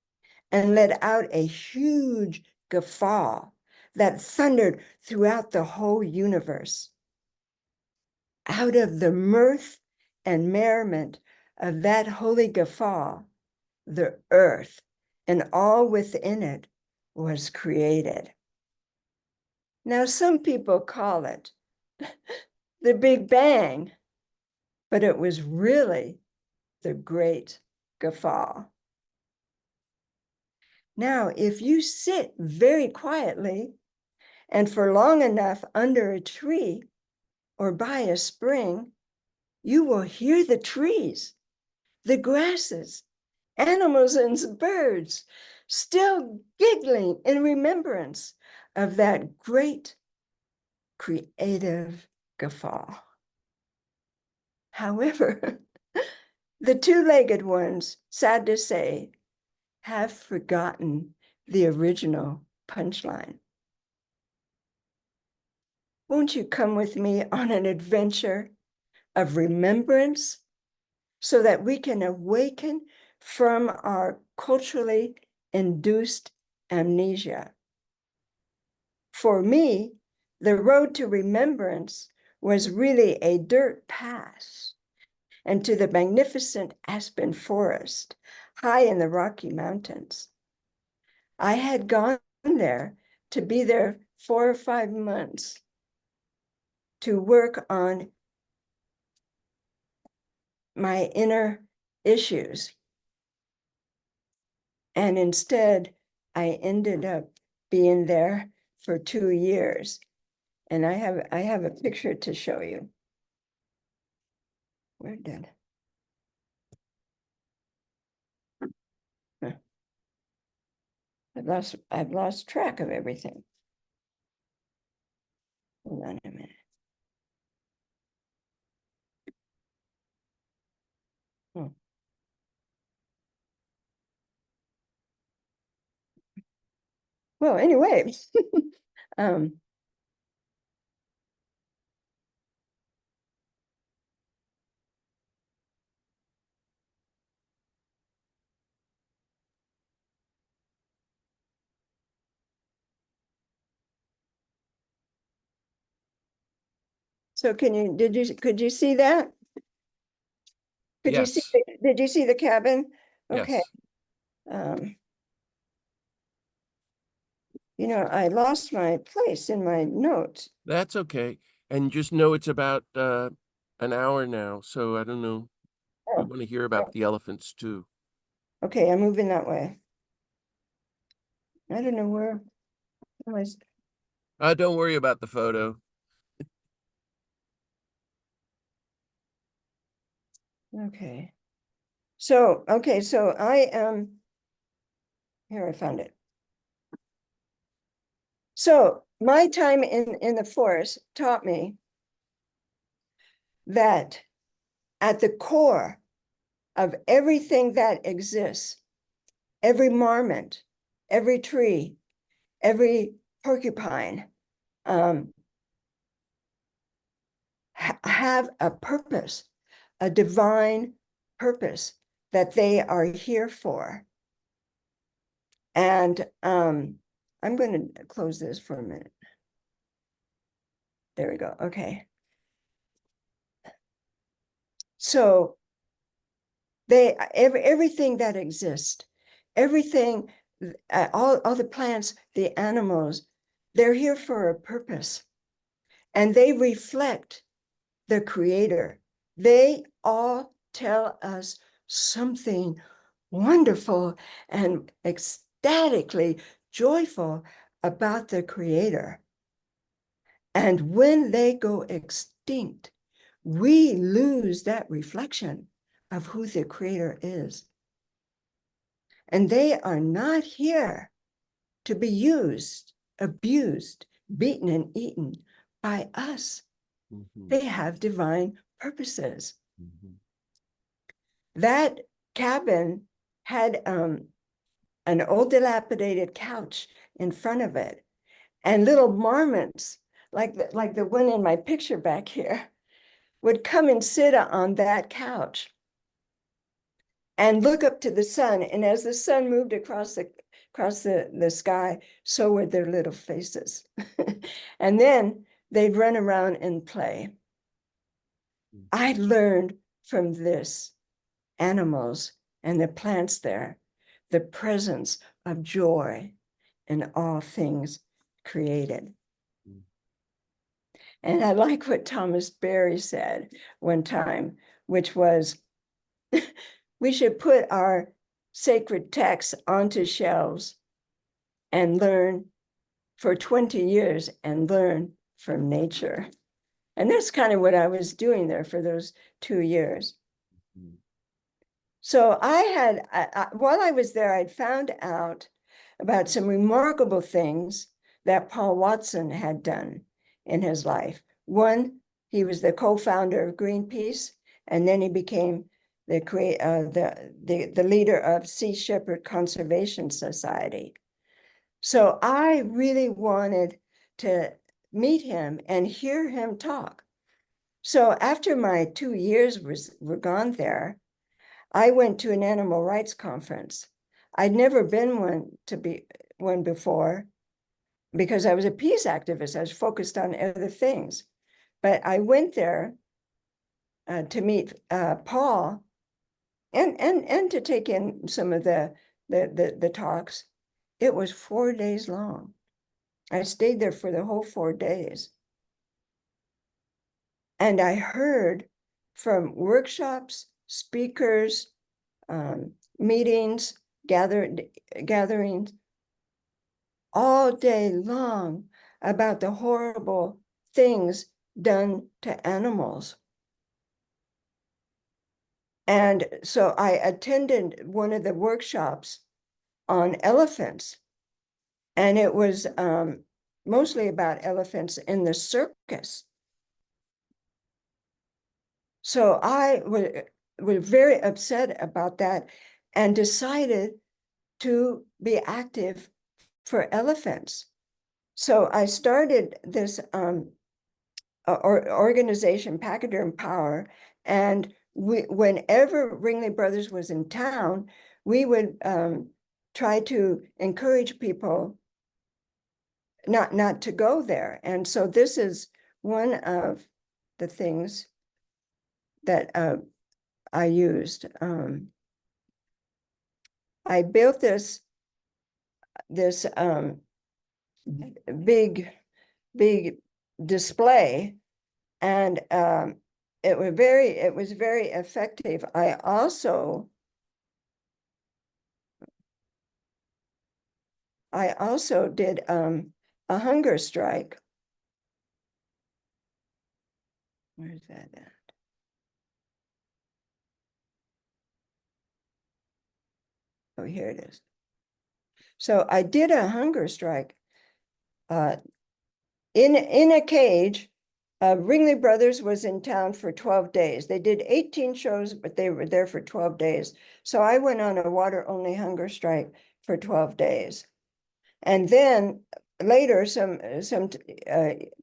and let out a huge guffaw that thundered throughout the whole universe. Out of the mirth and merriment of that holy guffaw, the earth and all within it was created. Now, some people call it the Big Bang, but it was really the Great Guffaw. Now, if you sit very quietly and for long enough under a tree or by a spring, you will hear the trees, the grasses, animals and birds still giggling in remembrance of that great creative guffaw. However, the two-legged ones, sad to say, have forgotten the original punchline. Won't you come with me on an adventure of remembrance so that we can awaken from our culturally induced amnesia? For me, the road to remembrance was really a dirt path and to the magnificent aspen forest high in the Rocky Mountains. I had gone there to be there 4 or 5 months to work on my inner issues. And instead, I ended up being there for 2 years. And I have a picture to show you. Where did? Huh. I've lost track of everything. Hold on a minute. Hmm. Well, anyway, um, so could you see that? Could you see, Yes, did you see the cabin? Okay. yes, Um, I lost my place in my notes. that's okay. And just know it's about an hour now, so I don't know. We Oh, want to hear about the elephants too. okay, I'm moving that way. I don't know where am I. Don't worry about the photo. Okay. So I am here, I found it. So my time in the forest taught me that at the core of everything that exists, every marmot, every tree, every porcupine, have a purpose, a divine purpose that they are here for. And I'm going to close this for a minute. There we go. Okay. So everything that exists, everything, all the plants, the animals, they're here for a purpose, and they reflect the creator. They all tell us something wonderful and ecstatically joyful about the creator. And when they go extinct, we lose that reflection of who the creator is. And they are not here to be used, abused, beaten, and eaten by us. Mhm, They have divine purposes. mhm. That cabin had an old dilapidated couch in front of it, and little marmots, like the one in my picture back here, would come and sit on that couch and look up to the sun. And as the sun moved across the sky, so were their little faces. And then they'd run around and play. I learned from this animals and the plants there, the presence of joy in all things created. And I like what Thomas Berry said one time, which was, we should put our sacred texts onto shelves and learn for 20 years and learn from nature. And that's kind of what I was doing there for those 2 years. Mm. So while I was there, I'd found out about some remarkable things that Paul Watson had done in his life. One, he was the co-founder of Greenpeace, and then he became the leader of Sea Shepherd Conservation Society. So I really wanted to meet him and hear him talk. So after my 2 years were gone there, I went to an animal rights conference. I'd never been one before because I was a peace activist. I was focused on other things. But I went there to meet Paul and to take in some of the talks. It was 4 days long. I stayed there for the whole 4 days. And I heard from workshops, speakers, meetings, gatherings all day long about the horrible things done to animals. And so I attended one of the workshops on elephants, and it was mostly about elephants in the circus. So I was very upset about that and decided to be active for elephants. So I started this organization, Pachyderm Power, and whenever Ringley Brothers was in town, we would try to encourage people not to go there. And so this is one of the things that I used. I built this big display, and it was very effective. I also did a hunger strike. Where's that at? Oh, here it is. So I did a hunger strike in a cage. Ringley Brothers was in town for 12 days. They did 18 shows, but they were there for 12 days. So I went on a water-only hunger strike for 12 days. And then later,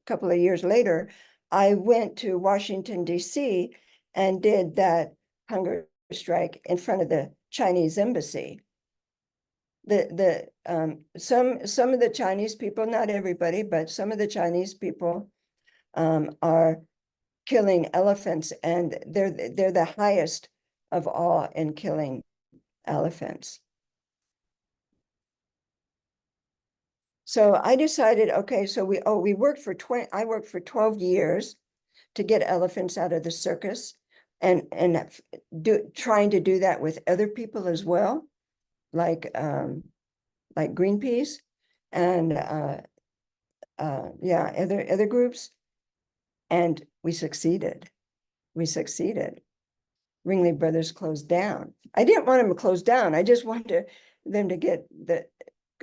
couple of years later, I went to Washington, D.C. and did that hunger strike in front of the Chinese embassy. Some of the Chinese people, not everybody, but some of the Chinese people are killing elephants, and they're the highest of all in killing elephants. So I decided, okay, so we worked for I worked for 12 years to get elephants out of the circus, and trying to do that with other people as well, like Greenpeace and yeah, other groups. And we succeeded. Ringley Brothers closed down. I didn't want them to close down. I just wanted them to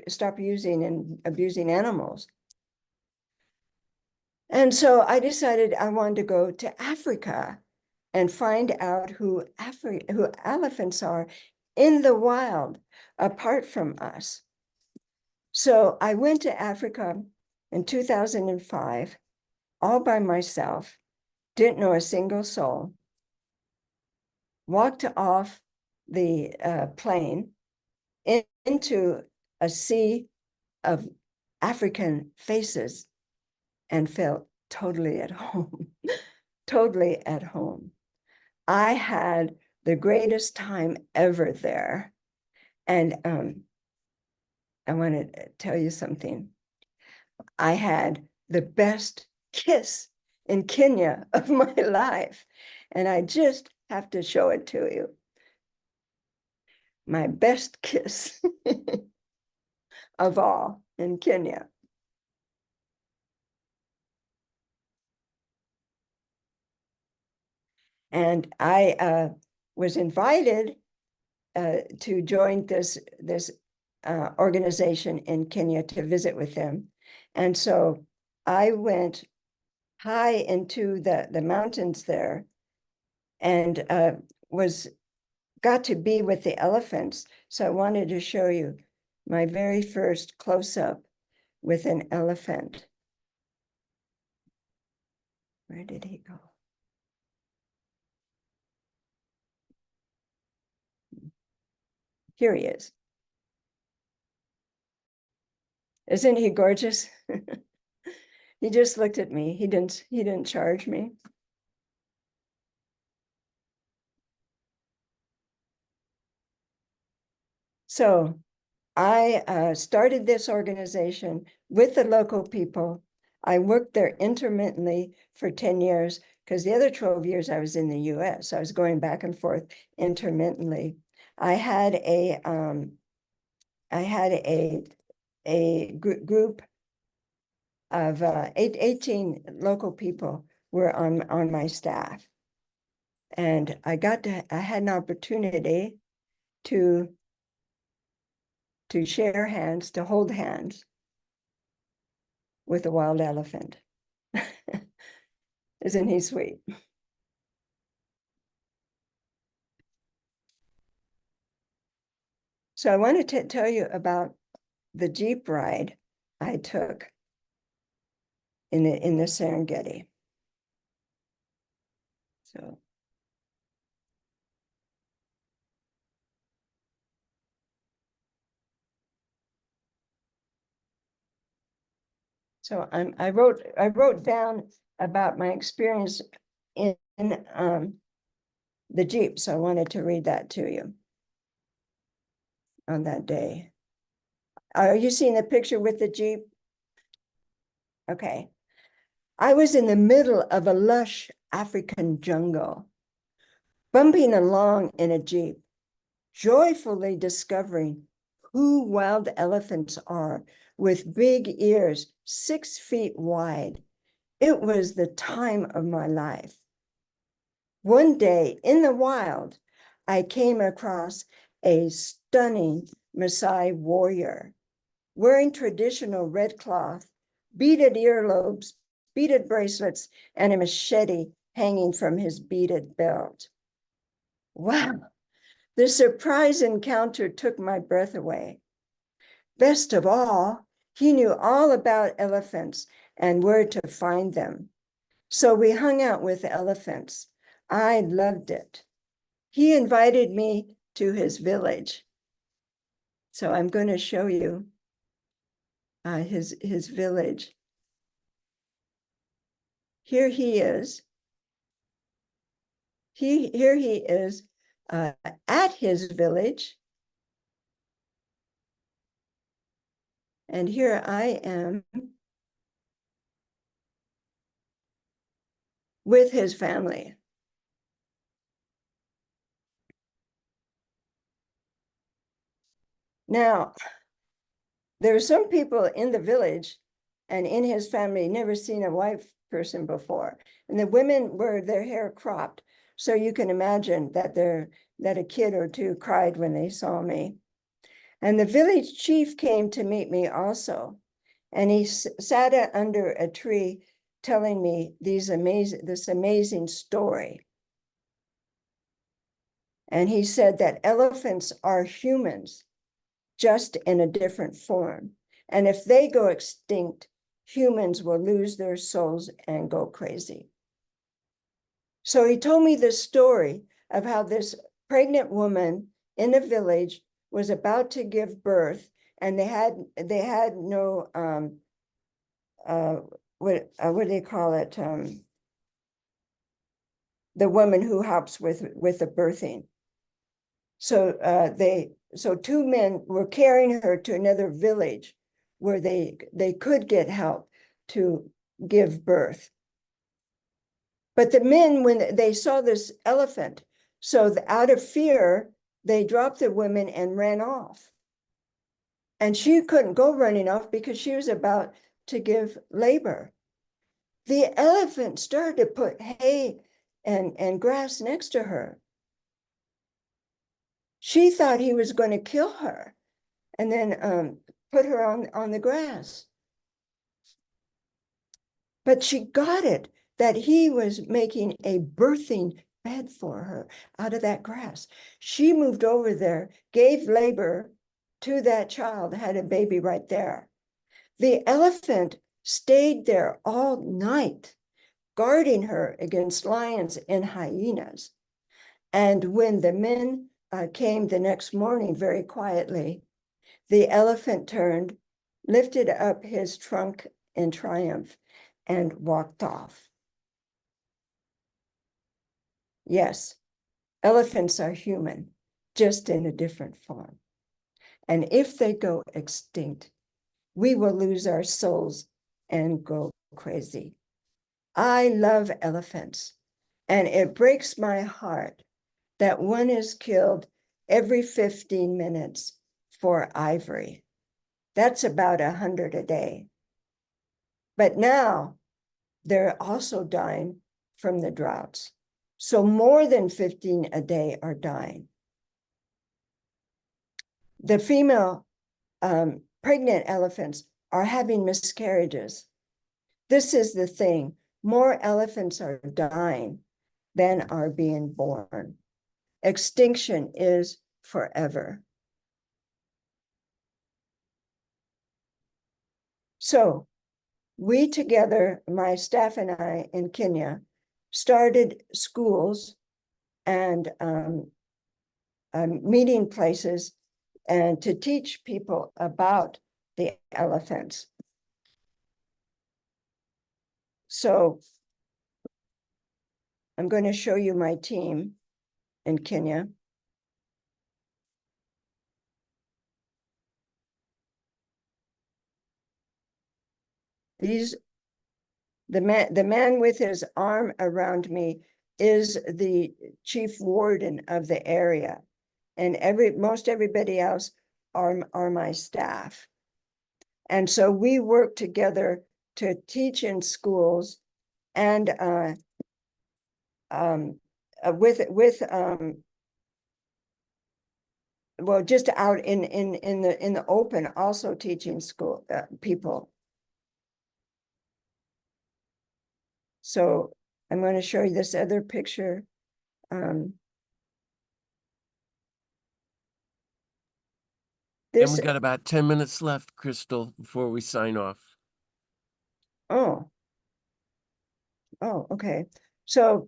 stop using and abusing animals. And so I decided I wanted to go to Africa and find out who elephants are in the wild, apart from us. So I went to Africa in 2005, all by myself, didn't know a single soul, walked off the plane into a sea of African faces and felt totally at home, totally at home. I had the greatest time ever there. And I want to tell you something. I had the best kiss in Kenya of my life. And I just have to show it to you. My best kiss. of all in Kenya. And I was invited to join this organization in Kenya to visit with them. And so I went high into the mountains there and got to be with the elephants. So I wanted to show you my very first close-up with an elephant. Where did he go? Here he is. Isn't he gorgeous? He just looked at me. He didn't charge me. So I started this organization with the local people. I worked there intermittently for 10 years because the other 12 years I was in the US. I was going back and forth intermittently. I had a group of 18 local people were on my staff. And I had an opportunity to share hands, to hold hands with a wild elephant. Isn't he sweet? So I wanted to tell you about the Jeep ride I took in the Serengeti. So I wrote down about my experience in the Jeep. So I wanted to read that to you on that day. Are you seeing the picture with the Jeep? Okay. I was in the middle of a lush African jungle, bumping along in a Jeep, joyfully discovering who wild elephants are with big ears 6 feet wide. It was the time of my life. One day in the wild, I came across a stunning Maasai warrior wearing traditional red cloth, beaded earlobes, beaded bracelets, and a machete hanging from his beaded belt. Wow, the surprise encounter took my breath away. Best of all, he knew all about elephants and where to find them. So we hung out with elephants. I loved it. He invited me to his village. So I'm going to show you his village. Here he is. Here he is at his village. And here I am with his family. Now, there are some people in the village and in his family never seen a white person before. And the women were their hair cropped. So you can imagine that a kid or two cried when they saw me. And the village chief came to meet me also. And he sat under a tree telling me this amazing story. And he said that elephants are humans, just in a different form. And if they go extinct, humans will lose their souls and go crazy. So he told me this story of how this pregnant woman in a village was about to give birth, and they had no what do they call it? The woman who helps with the birthing. So two men were carrying her to another village where they could get help to give birth. But the men, when they saw this elephant, so out of fear, they dropped the women and ran off. And she couldn't go running off because she was about to give labor. The elephant started to put hay and grass next to her. She thought he was going to kill her and then put her on the grass. But she got it that he was making a birthing bed for her out of that grass. She moved over there, gave labor to that child, had a baby right there. The elephant stayed there all night, guarding her against lions and hyenas. And when the men came the next morning very quietly, the elephant turned, lifted up his trunk in triumph, and walked off. Yes, elephants are human, just in a different form. And if they go extinct, we will lose our souls and go crazy. I love elephants, and it breaks my heart that one is killed every 15 minutes for ivory. That's about 100 a day. But now they're also dying from the droughts. So more than 15 a day are dying. The female pregnant elephants are having miscarriages. This is the thing. More elephants are dying than are being born. Extinction is forever. So we together, my staff and I in Kenya, started schools and meeting places and to teach people about the elephants. So I'm going to show you my team in Kenya. The man with his arm around me is the chief warden of the area, and most everybody else are my staff. And so we work together to teach in schools and well, just out in the open, also teaching school people. So I'm going to show you this other picture. And This, we got about 10 minutes left, Kristal, before we sign off. oh, okay. So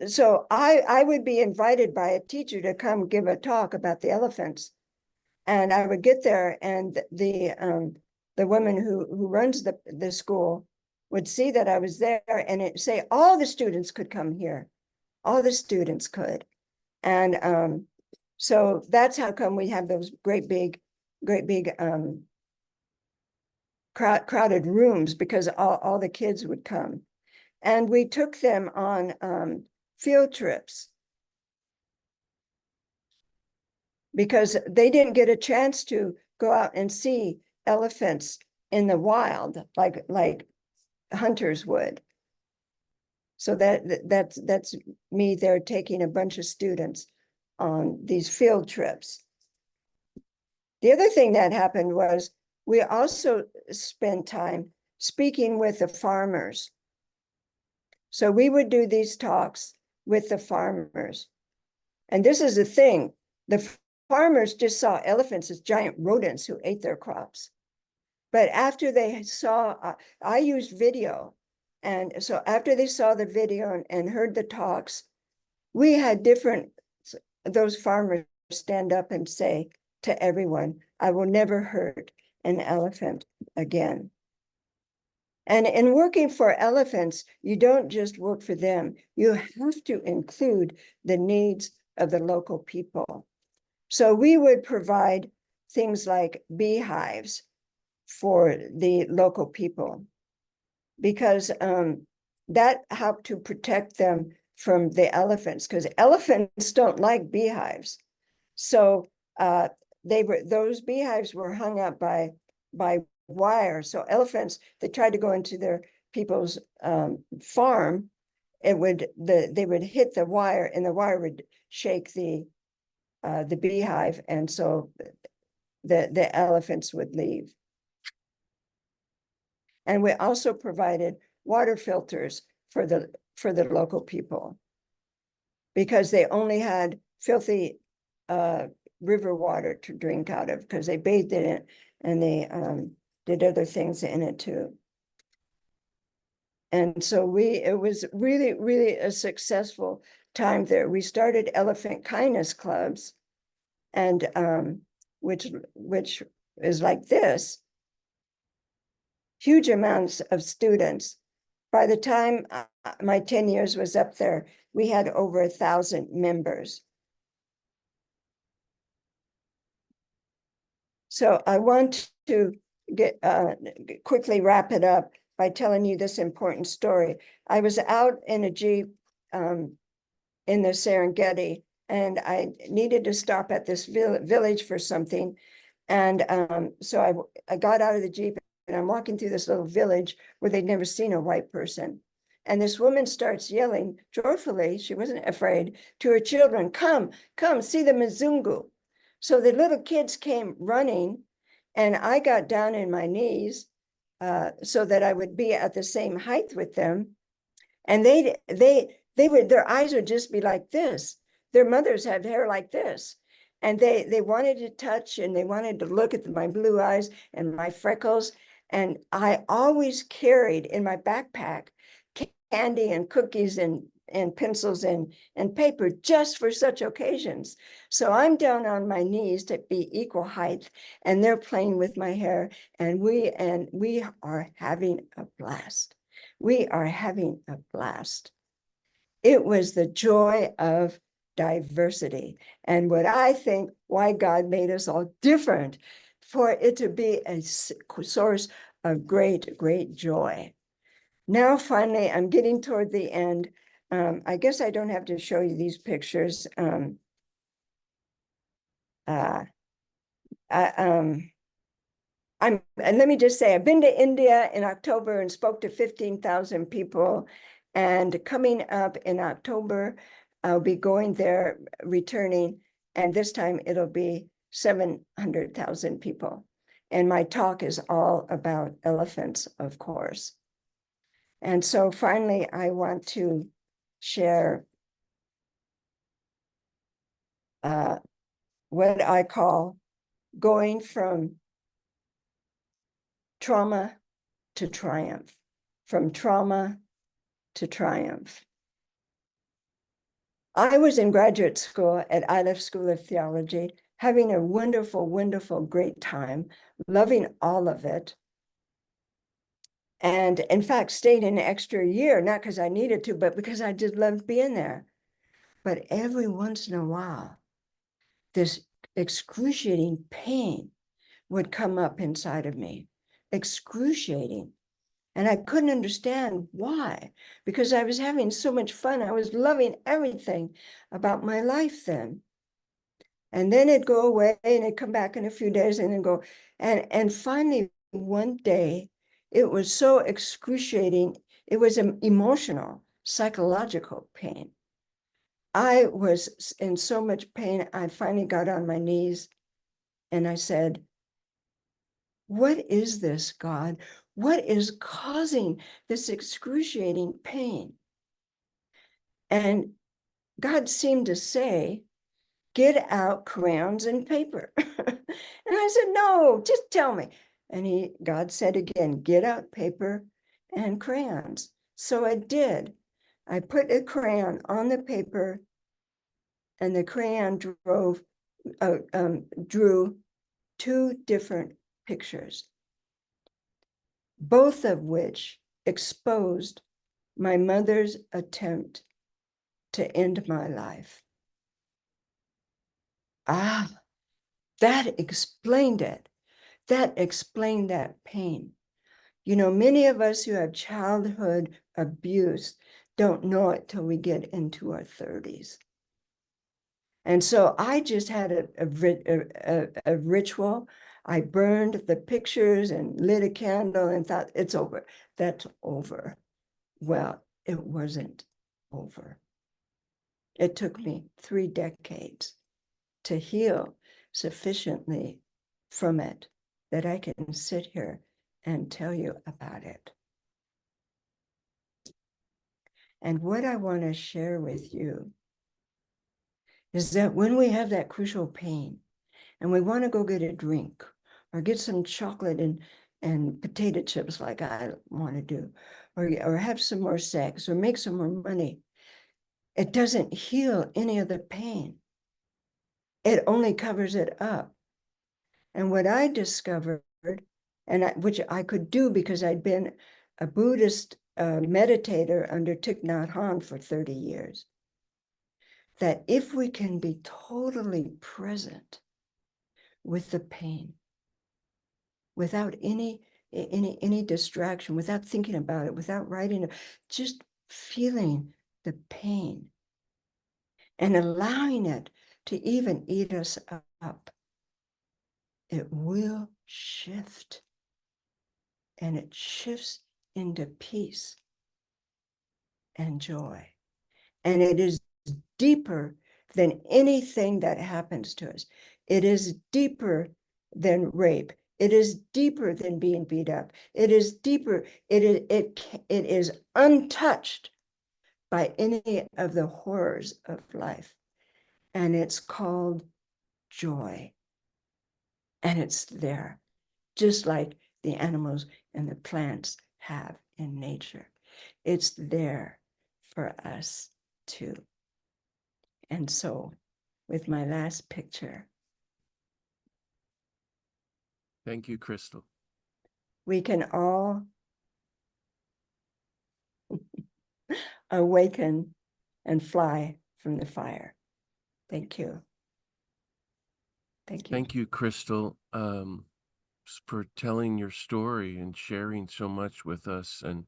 so I would be invited by a teacher to come give a talk about the elephants, and I would get there, and the woman who runs the school would see that I was there, and it say all the students could come here, all the students could, and so that's how come we have those great big crowded rooms, because all the kids would come. And we took them on field trips because they didn't get a chance to go out and see elephants in the wild like hunters would. So that's me there taking a bunch of students on these field trips. The other thing that happened was we also spent time speaking with the farmers. So we would do these talks with the farmers. And this is the thing, the farmers just saw elephants as giant rodents who ate their crops. But after they saw, I used video. And so after they saw the video and heard the talks, we had those farmers stand up and say to everyone, I will never hurt an elephant again. And in working for elephants, you don't just work for them. You have to include the needs of the local people. So we would provide things like beehives for the local people, because that helped to protect them from the elephants, because elephants don't like beehives. So those beehives were hung up by wire. So elephants, they tried to go into their people's farm, they would hit the wire, and the wire would shake the beehive, and so the elephants would leave. And we also provided water filters for the local people, because they only had filthy river water to drink out of, because they bathed in it, and they did other things in it too. And so it was really, really a successful time there. We started elephant kindness clubs, and which is like this, huge amounts of students. By the time my 10 years was up there, we had over 1,000 members. So I want to quickly wrap it up by telling you this important story. I was out in a Jeep in the Serengeti, and I needed to stop at this village for something. And so I got out of the Jeep, and I'm walking through this little village where they'd never seen a white person. And this woman starts yelling joyfully, she wasn't afraid, to her children, come, see the Mzungu. So the little kids came running, and I got down in my knees so that I would be at the same height with them. And their eyes would just be like this. Their mothers had hair like this. And they wanted to touch, and they wanted to look at my blue eyes and my freckles. And I always carried in my backpack candy and cookies and pencils and paper just for such occasions. So I'm down on my knees to be equal height, and they're playing with my hair, and we are having a blast. We are having a blast. It was the joy of diversity, and what I think why God made us all different, for it to be a source of great, great joy. Now, finally, I'm getting toward the end. I guess I don't have to show you these pictures. And let me just say, I've been to India in October and spoke to 15,000 people. And coming up in October, I'll be going there, returning, and this time it'll be 700,000 people. And my talk is all about elephants, of course. And so finally, I want to share what I call going from trauma to triumph, from trauma to triumph. I was in graduate school at Aleph School of Theology, having a wonderful, wonderful, great time, loving all of it. And in fact, stayed an extra year, not because I needed to, but because I just loved being there. But every once in a while, this excruciating pain would come up inside of me, excruciating. And I couldn't understand why, because I was having so much fun. I was loving everything about my life then. And then it'd go away, and it'd come back in a few days, and then go. And finally, one day, it was so excruciating. It was an emotional, psychological pain. I was in so much pain. I finally got on my knees, and I said, what is this, God? What is causing this excruciating pain? And God seemed to say, get out crayons and paper. And I said, no, just tell me. And God said again, get out paper and crayons. So I did. I put a crayon on the paper, and the crayon drew two different pictures, both of which exposed my mother's attempt to end my life. That explained it. That explained that pain. You know, many of us who have childhood abuse don't know it till we get into our 30s. And so I just had a ritual. I burned the pictures and lit a candle and thought, it's over. That's over. Well, it wasn't over. It took me 3 decades to heal sufficiently from it that I can sit here and tell you about it. And what I want to share with you is that when we have that crucial pain and we want to go get a drink or get some chocolate and potato chips like I want to do, or have some more sex or make some more money, it doesn't heal any of the pain. It only covers it up. And what I discovered, which I could do because I'd been a Buddhist meditator under Thich Nhat Hanh for 30 years, that if we can be totally present with the pain, without any distraction, without thinking about it, without writing it, just feeling the pain and allowing it to even eat us up, it will shift. And it shifts into peace and joy. And it is deeper than anything that happens to us. It is deeper than rape. It is deeper than being beat up. It is deeper. It is untouched by any of the horrors of life. And it's called joy. And it's there, just like the animals and the plants have in nature. It's there for us too. And so, with my last picture, Thank you, Kristal. we can all awaken and fly from the fire. Thank you. Thank you. Thank you, Kristal, for telling your story and sharing so much with us. And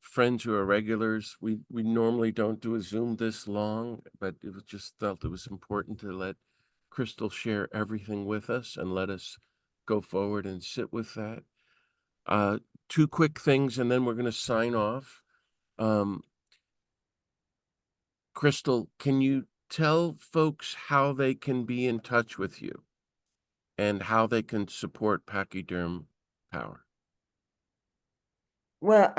friends who are regulars, we normally don't do a Zoom this long, but it was just felt it was important to let Kristal share everything with us and let us go forward and sit with that. Two quick things, and then we're going to sign off. Kristal, can you tell folks how they can be in touch with you and how they can support Pachyderm Power? Well,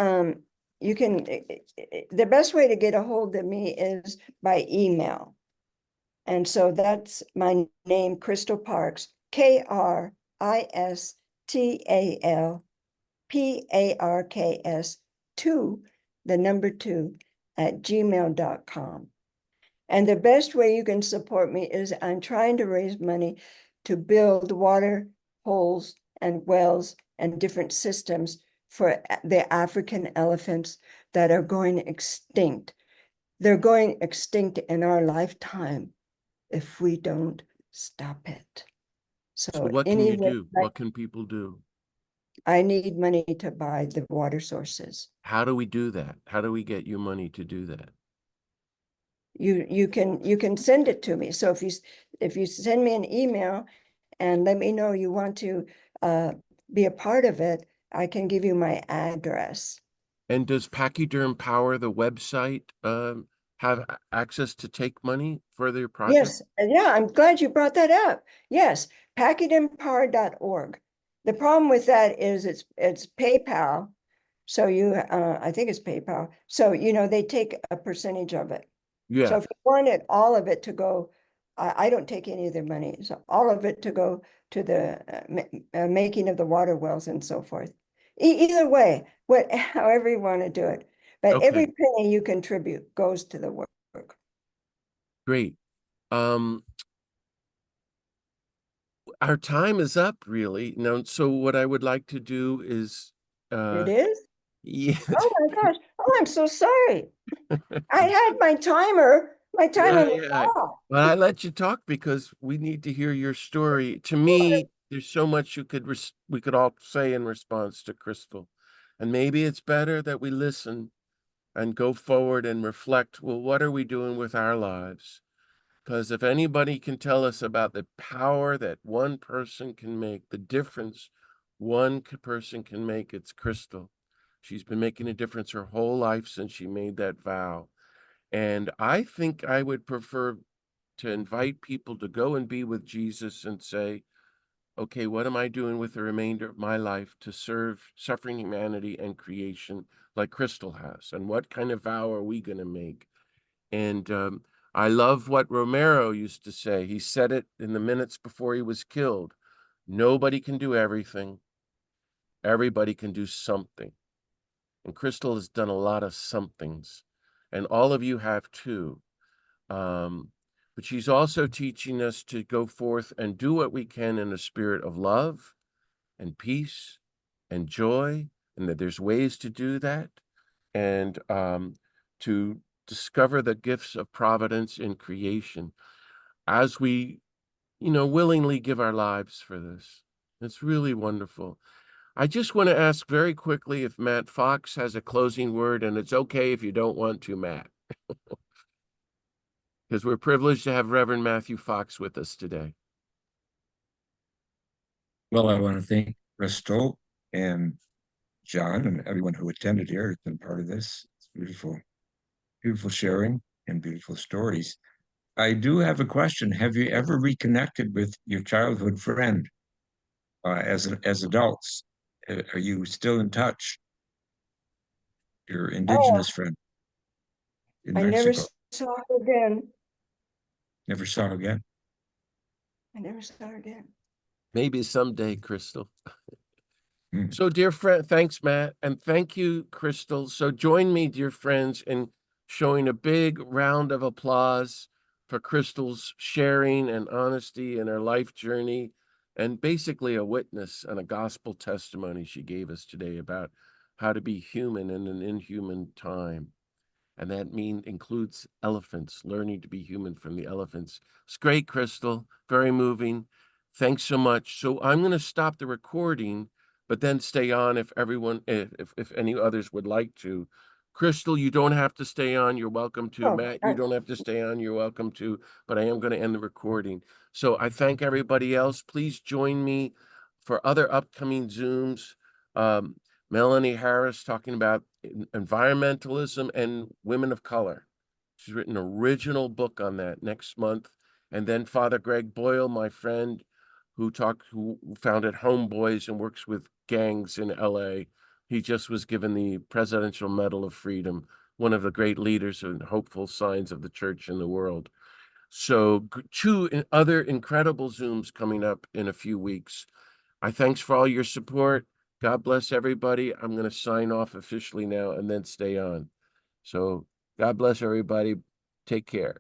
you can, the best way to get a hold of me is by email. And so that's my name, Kristal Parks, KRISTAL PARKS 2 @gmail.com. And the best way you can support me is I'm trying to raise money to build water holes and wells and different systems for the African elephants that are going extinct. They're going extinct in our lifetime if we don't stop it. So So what can you anyway, do? What can people do? I need money to buy the water sources. How do we do that? How do we get you money to do that? You can send it to me. So if you send me an email and let me know you want to be a part of it, I can give you my address. And does Pachyderm Power, the website, have access to take money for their project? Yes, yeah, I'm glad you brought that up. Yes, packetandpower.org. The problem with that is it's PayPal. So I think it's PayPal. So, they take a percentage of it. So Yeah. if you wanted all of it to go, I don't take any of their money. So all of it to go to the making of the water wells and so forth. Either way, however you want to do it. But every Okay. penny you contribute goes to the work. Great. Um, our time is up, really. Now, so what I would like to do is, It uh, is? yeah, Oh my gosh. Oh, I'm so sorry. I had my timer. My timer yeah, was yeah. off. But I let you talk because we need to hear your story. To me, there's so much we could all say in response to Kristal, and maybe it's better that we listen and go forward and reflect. Well, what are we doing with our lives? Because if anybody can tell us about the power that one person can make, the difference person can make, it's Kristal. She's been making a difference her whole life since she made that vow. And I think I would prefer to invite people to go and be with Jesus and say, okay, what am I doing with the remainder of my life to serve suffering humanity and creation like Kristal has? And what kind of vow are we going to make? And I love what Romero used to say. He said it in the minutes before he was killed. Nobody can do everything. Everybody can do something. And Kristal has done a lot of somethings. And all of you have too. But she's also teaching us to go forth and do what we can in a spirit of love and peace and joy, and that there's ways to do that, and to discover the gifts of providence in creation as we, willingly give our lives for this. It's really wonderful. I just want to ask very quickly if Matt Fox has a closing word, and it's okay if you don't want to, Matt, because we're privileged to have Reverend Matthew Fox with us today. Well, I want to thank Kristal and John and everyone who attended here has been part of this. It's beautiful, beautiful sharing and beautiful stories. I do have a question. Have you ever reconnected with your childhood friend as adults? Are you still in touch? Your Oh, indigenous friend in I never Mexico? saw her again. Never saw her again. I never saw her again. Maybe someday, Kristal. Hmm. So, dear friend, thanks, Matt, and thank you, Kristal. So, join me, dear friends, in showing a big round of applause for Kristal's sharing and honesty in her life journey, and basically a witness and a gospel testimony she gave us today about how to be human in an inhuman time. And that includes elephants, learning to be human from the elephants. It's great, Kristal, very moving. Thanks so much. So I'm going to stop the recording, but then stay on if if any others would like to. Kristal, you don't have to stay on. You're welcome to. Oh, Matt, you don't have to stay on. You're welcome to. But I am going to end the recording. So I thank everybody else. Please join me for other upcoming Zooms. Um, Melanie Harris talking about environmentalism and women of color. She's written an original book on that next month. And then Father Greg Boyle, my friend, who founded Homeboys and works with gangs in LA. He just was given the Presidential Medal of Freedom, one of the great leaders and hopeful signs of the church in the world. So two other incredible Zooms coming up in a few weeks. I thanks for all your support. God bless everybody. I'm going to sign off officially now and then stay on. So God bless everybody. Take care.